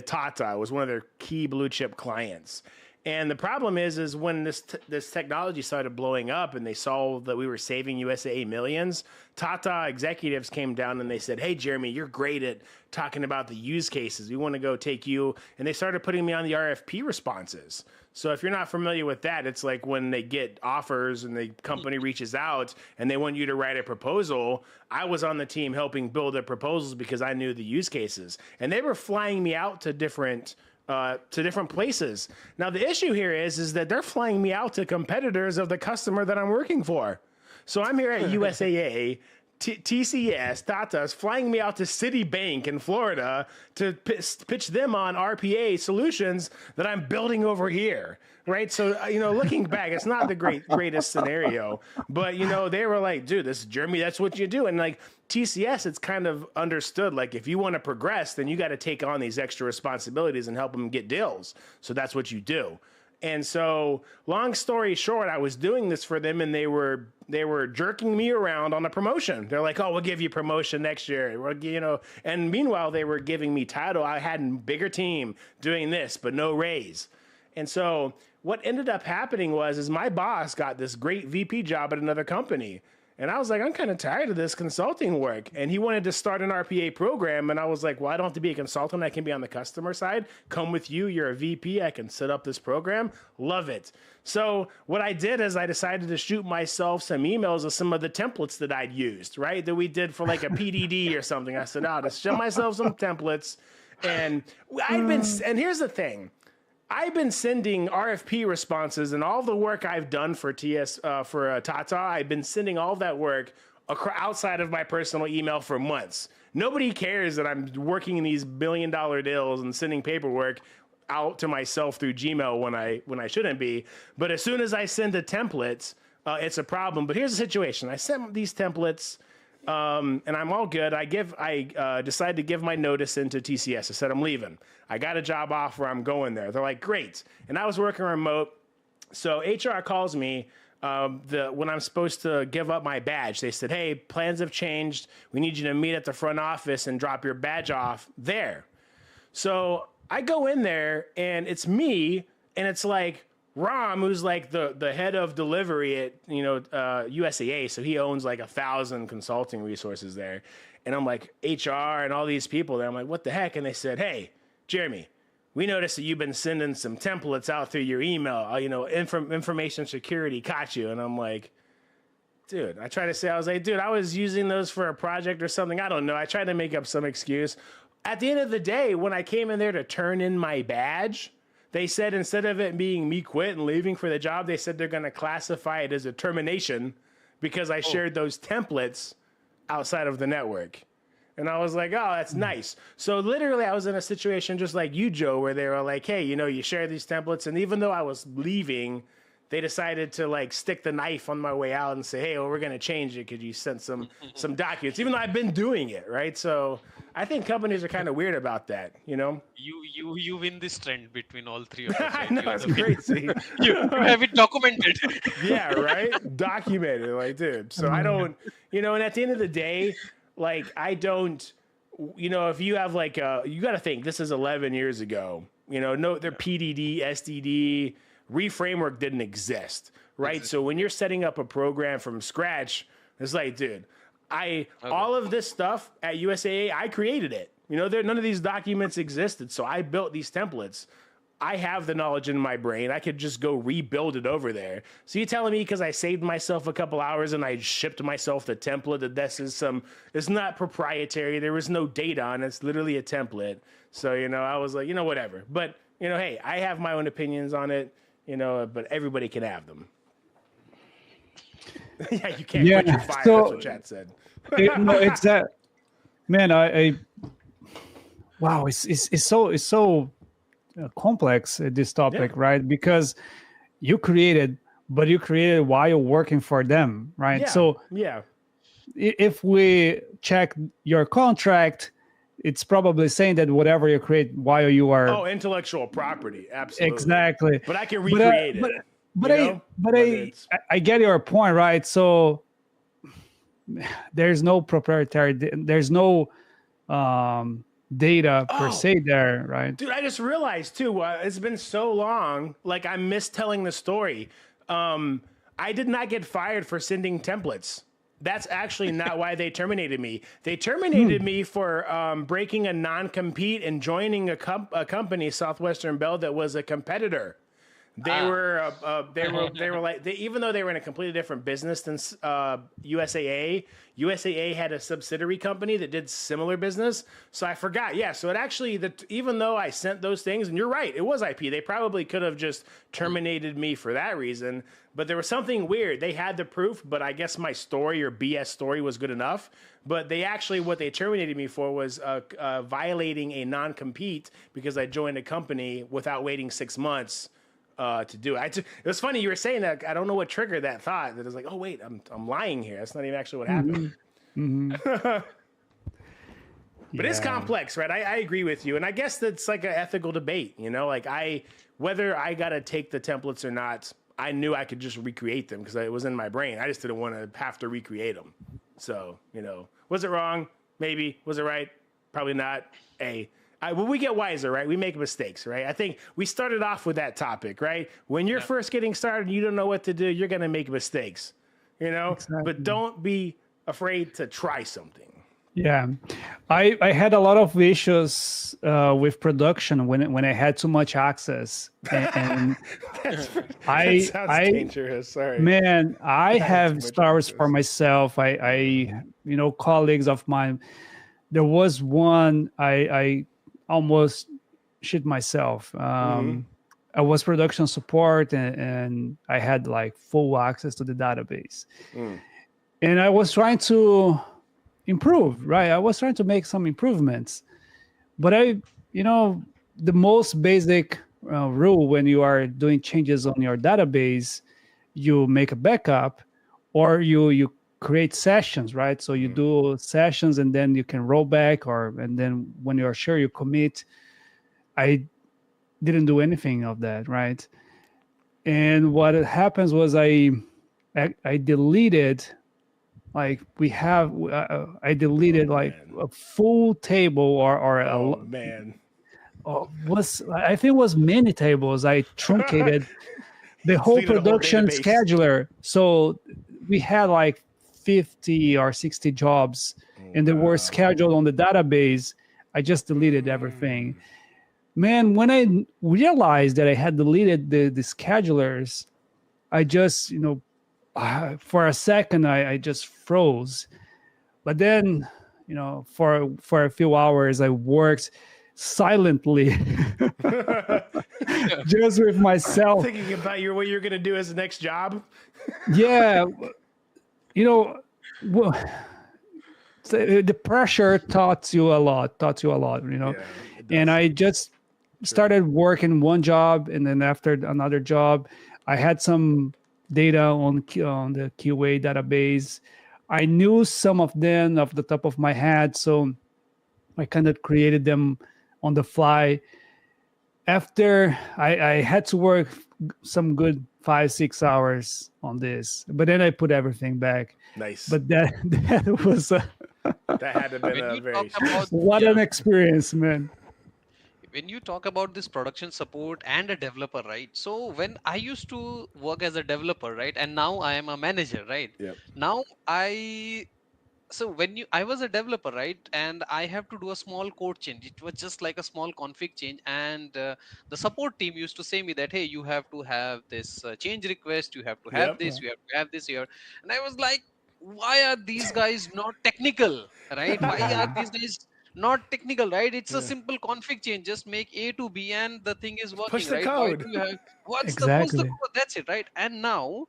Tata was one of their key blue chip clients. And the problem is when this technology started blowing up and they saw that we were saving USAA millions, Tata executives came down and they said, "Hey, Jeremy, you're great at talking about the use cases. We want to go take you." And they started putting me on the RFP responses. So if you're not familiar with that, it's like when they get offers and the company reaches out and they want you to write a proposal. I was on the team helping build the proposals because I knew the use cases. And they were flying me out to different places. Now the issue here is that they're flying me out to competitors of the customer that I'm working for. So I'm here at USAA, TCS, Tata's flying me out to Citibank in Florida to pitch them on RPA solutions that I'm building over here. Right. So, looking back, it's not the greatest scenario, but, they were like, dude, this is Jeremy. That's what you do. And like TCS, it's kind of understood. Like if you want to progress, then you got to take on these extra responsibilities and help them get deals. So that's what you do. And so long story short, I was doing this for them and they were jerking me around on a promotion. They're like, "Oh, we'll give you promotion next year." And meanwhile, they were giving me title. I had a bigger team doing this, but no raise. And so what ended up happening was my boss got this great VP job at another company. And I was like, I'm kind of tired of this consulting work. And he wanted to start an RPA program. And I was like, well, I don't have to be a consultant. I can be on the customer side. Come with you. You're a VP. I can set up this program. Love it. So what I did is I decided to shoot myself some emails of some of the templates that I'd used, right? That we did for like a PDD or something. I said, to show myself some templates. And and here's the thing. I've been sending RFP responses and all the work I've done for Tata. I've been sending all that work outside of my personal email for months. Nobody cares that I'm working in these $1 billion deals and sending paperwork out to myself through Gmail when I shouldn't be. But as soon as I send a template, it's a problem. But here's the situation. I sent these templates. And I'm all good. I decided to give my notice into TCS. I said, I'm leaving. I got a job offer. I'm going there. They're like, great. And I was working remote. So HR calls me when I'm supposed to give up my badge. They said, hey, plans have changed. We need you to meet at the front office and drop your badge off there. So I go in there and it's me. And it's like, Ram, who's like the head of delivery at USAA, so he owns like 1,000 consulting resources there, and I'm like HR and all these people there. I'm like, what the heck? And they said, hey, Jeremy, we noticed that you've been sending some templates out through your email. Information security caught you, and I'm like, dude. I was like, dude, I was using those for a project or something. I don't know. I tried to make up some excuse. At the end of the day, when I came in there to turn in my badge, they said instead of it being me quit and leaving for the job, they said they're going to classify it as a termination because I shared those templates outside of the network. And I was like, oh, that's nice. So literally I was in a situation just like you, Joe, where they were like, hey, you share these templates. And even though I was leaving, they decided to like stick the knife on my way out and say, hey, well, we're going to change it because you sent some documents, even though I've been doing it, right? So I think companies are kind of weird about that, You win this trend between all three of us. Right? I know, it's crazy. You have it documented. Yeah, right? Documented, like, dude. So I don't, and at the end of the day, like, I don't, if you have like you got to think this is 11 years ago, their PDD, SDD, reframework didn't exist, right? Exactly. So when you're setting up a program from scratch, it's like, dude, all of this stuff at USAA, I created it. None of these documents existed, so I built these templates. I have the knowledge in my brain. I could just go rebuild it over there. So you're telling me because I saved myself a couple hours and I shipped myself the template that it's not proprietary. There was no data on it. It's literally a template. So, I was like, whatever. But, hey, I have my own opinions on it, but everybody can have them. Yeah, you can't quit your fire. So, that's what Chad said. It's that, man. Wow, it's so complex, this topic, right? Because you created while you're working for them, right? Yeah. So if we check your contract, it's probably saying that whatever you create while you are intellectual property, absolutely, exactly. But I can recreate it. But I get your point, right? So there's no proprietary, there's no data per Oh, se there, right? dude, I just realized too. It's been so long. Like I miss telling the story. I did not get fired for sending templates. That's actually not why they terminated me. They terminated Hmm. me for breaking a non-compete and joining a company, Southwestern Bell, that was a competitor. They Ah. were they were like even though they were in a completely different business than USAA. USAA had a subsidiary company that did similar business. So I forgot. Yeah. So it actually even though I sent those things, and you're right, it was IP. They probably could have just terminated me for that reason. But there was something weird. They had the proof, but I guess my story or BS story was good enough. But they actually what they terminated me for was violating a non compete because I joined a company without waiting 6 months to do it. It was funny you were saying that. I don't know what triggered that thought. That it was like, oh wait, I'm lying here. That's not even actually what happened. Hmm. Hmm. But it's Yeah. complex, right? I agree with you, and I guess that's like an ethical debate. You know, like whether I gotta take the templates or not. I knew I could just recreate them because it was in my brain. I just didn't want to have to recreate them. So was it wrong? Maybe. Was it right? Probably not. Well, we get wiser, right? We make mistakes, right? I think we started off with that topic, right? When you're first getting started and you don't know what to do, you're going to make mistakes, but Exactly. don't be afraid to try something. Yeah, I had a lot of issues with production when I had too much access, and That's, that I sounds I dangerous. Sorry. man, I Having too have much stories for access. myself. Colleagues of mine. There was one I almost shit myself. I was production support, and I had like full access to the database, Mm. and I was trying to improve. Right, I was trying to make some improvements, but the most basic rule when you are doing changes on your database, you make a backup, or you create sessions, right? So you do sessions, and then you can roll back, and then when you're sure, you commit. I didn't do anything of that, right? And what happens was I deleted, like I deleted Oh like man. a full table, or Oh man. was I think it was many tables. I truncated the It's whole needed a whole production database. scheduler. So we had like 50 or 60 jobs, and they were Wow. scheduled on the database. I just deleted everything. Man, when I realized that I had deleted the schedulers, I just, for a second, I just froze. But then, for a few hours, I worked silently, just with myself. Thinking about what you're gonna do as the next job. Yeah, you know, well, so the pressure taught you a lot. Yeah, it And does. I just True. started working one job, and then after another job, I had some data on the QA database. I knew some of them off the top of my head, so I kind of created them on the fly. After I had to work some good 5-6 hours on this, but then I put everything back. Nice. But that that was That had to have been When a you talk very about stressful. what an experience, man. when you talk about this production support and a developer, right? So when I used to work as a developer, right, and now I am a manager, right? Yep. Now I so when you I was a developer, right, and I have to do a small code change. It was just like a small config change, and the support team used to say me that, hey, you have to have this change request, you have to have Yep. this, you have to have this here. And I was like, why are these guys not technical, right? Why are Yeah, these guys not technical, right? It's a Yeah. simple config change, just make A to B and the thing is Push working, the right? Why code. do you have what's the push the exactly. code, that's it, right? And now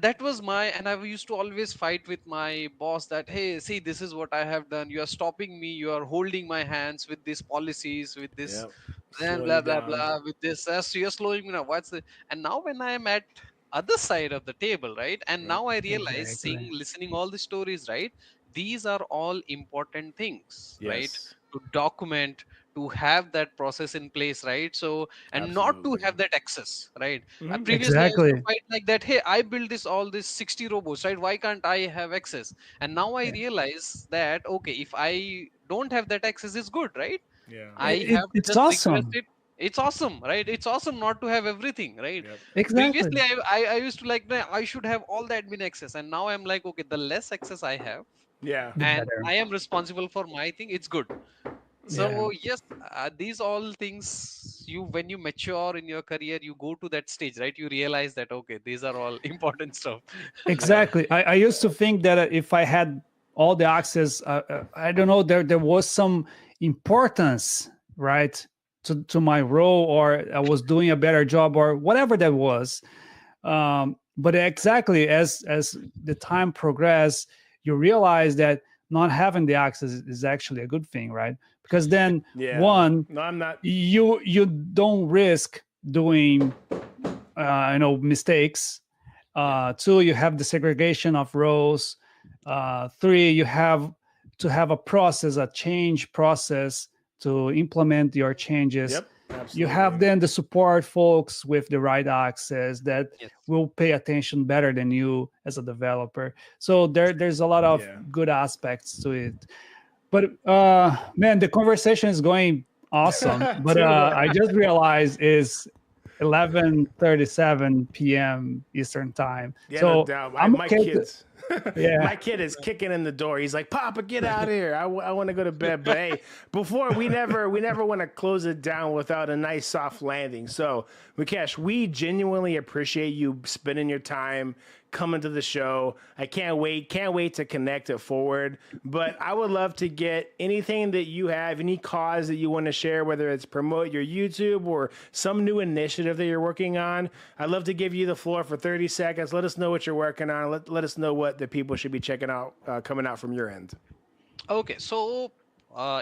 that was my, and I used to always fight with my boss that, hey, see, this is what I have done, you are stopping me, you are holding my hands with these policies, with this, Yep. then Slow blah you blah down. blah, with this, so you're slowing me now, what's the, and now when I am at other side of the table, right, and Yep. now I realize, Exactly. seeing, listening all the stories, right, these are all important things, right, Yes. to document, to have that process in place, right? So, and not to Absolutely. have that access, right? Mhm. Previously I used to Exactly. fight like that, hey, I built all this 60 robots, right? Why can't I have access? And now I Yeah. realize that, okay, if I don't have that access, it's good, right? Yeah. I have to It's just request awesome. it. It's awesome, right? It's awesome not to have everything, right? Yep. Previously Exactly. I used to like, "Nah, I should have all the admin access," and now I'm like, okay, the less access I have Yeah. The and better. I am responsible for my thing, it's good. Yeah. So yes, these all things, you when you mature in your career, you go to that stage, right? You realize that, okay, these are all important stuff. Yeah. Exactly. I used to think that if I had all the access, I don't know, there was some importance, right, to my role, or I was doing a better job, or whatever that was. But exactly as the time progressed, you realize that not having the access is actually a good thing, right? Because then Yeah. one, No, I'm not. you don't risk doing mistakes. Yeah. Two, you have the segregation of roles. Three, you have to have a process, a change process to implement your changes. Yep. You have Absolutely. then the support folks with the right access that Yes. will pay attention better than you as a developer. So there's a lot of Yeah. good aspects to it. But man, the conversation is going awesome. But Too I long. just realized is 11:37 p.m. Eastern time. Yeah, no So doubt. I'm My okay to, kids, my yeah. kid is kicking in the door. He's like, "Papa, get out of here! I want to go to bed." But hey, before we never want to close it down without a nice soft landing. So, Mukesh, we genuinely appreciate you spending your time coming to the show. I can't wait to connect it forward. But I would love to get anything that you have, any cause that you want to share, whether it's promote your YouTube or some new initiative that you're working on. I'd love to give you the floor for 30 seconds. Let us know what you're working on. Let us know what the people should be checking out coming out from your end. Okay, so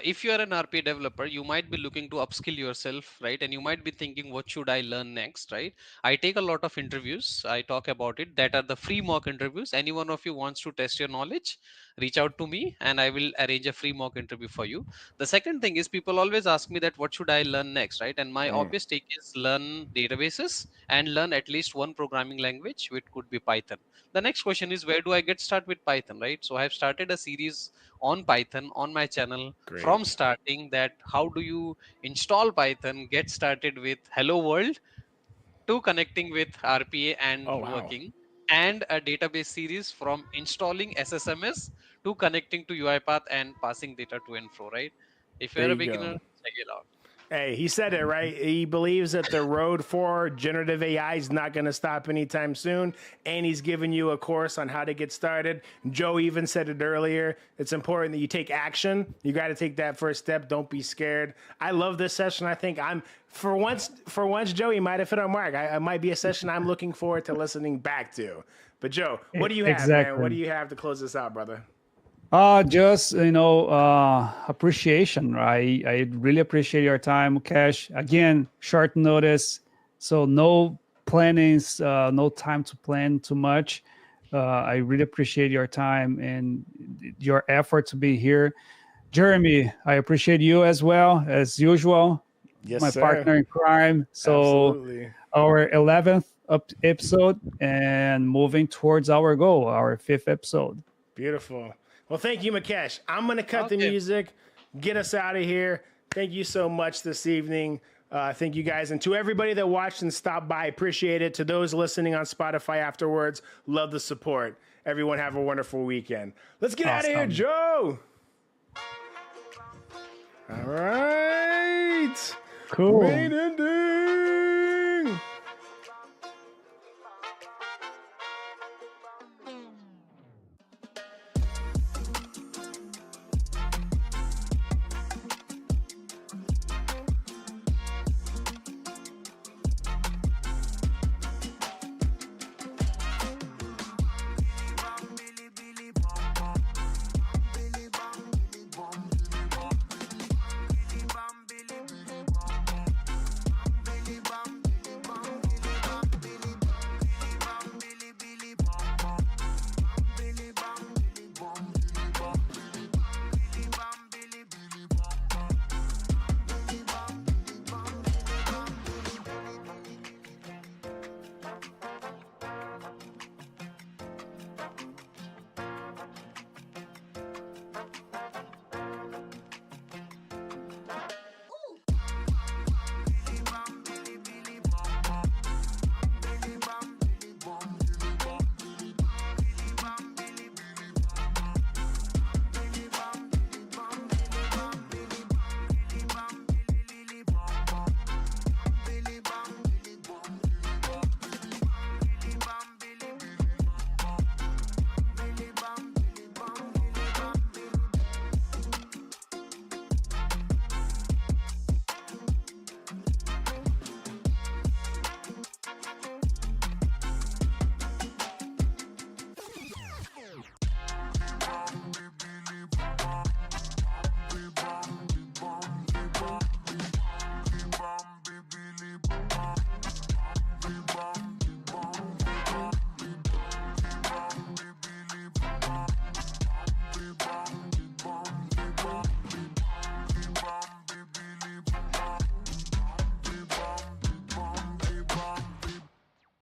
if you are an RPA developer, you might be looking to upskill yourself, right? And you might be thinking, what should I learn next, right? I take a lot of interviews. I talk about it. That are the free mock interviews. Any one of you wants to test your knowledge, reach out to me and I will arrange a free mock interview for you. The second thing is people always ask me that what should I learn next, right? And my obvious take is learn databases and learn at least one programming language, which could be Python. The next question is, where do I get started with Python, right? So I have started a series on Python on my channel Great. from starting, that how do you install Python, get started with hello world to connecting with RPA and Oh wow. working, and a database series from installing SSMS to connecting to UiPath and passing data to and fro, right? If There you're a you go. beginner, check it out. Hey, he said it right. He believes that the road for generative AI is not going to stop anytime soon. And he's giving you a course on how to get started. Joe even said it earlier. It's important that you take action. You got to take that first step. Don't be scared. I love this session. I think I'm for once, Joey might have hit on mark. I might be a session I'm looking forward to listening back to. But Joe, what do you have, man? What Exactly. do you have to close this out, brother? Just appreciation. I really appreciate your time, Cash. Again, short notice, so no plannings, no time to plan too much. I really appreciate your time and your effort to be here. Jeremy, I appreciate you as well as usual, Yes, my sir. partner in crime. So Absolutely. our 11th episode and moving towards our goal, our fifth episode. Beautiful. Well, thank you, Mukesh. I'm going to cut the Okay. music, get us out of here. Thank you so much this evening. Thank you guys. And to everybody that watched and stopped by, appreciate it. To those listening on Spotify afterwards, love the support. Everyone have a wonderful weekend. Let's get out of here, Awesome. Joe. All right. Cool. Rain ended.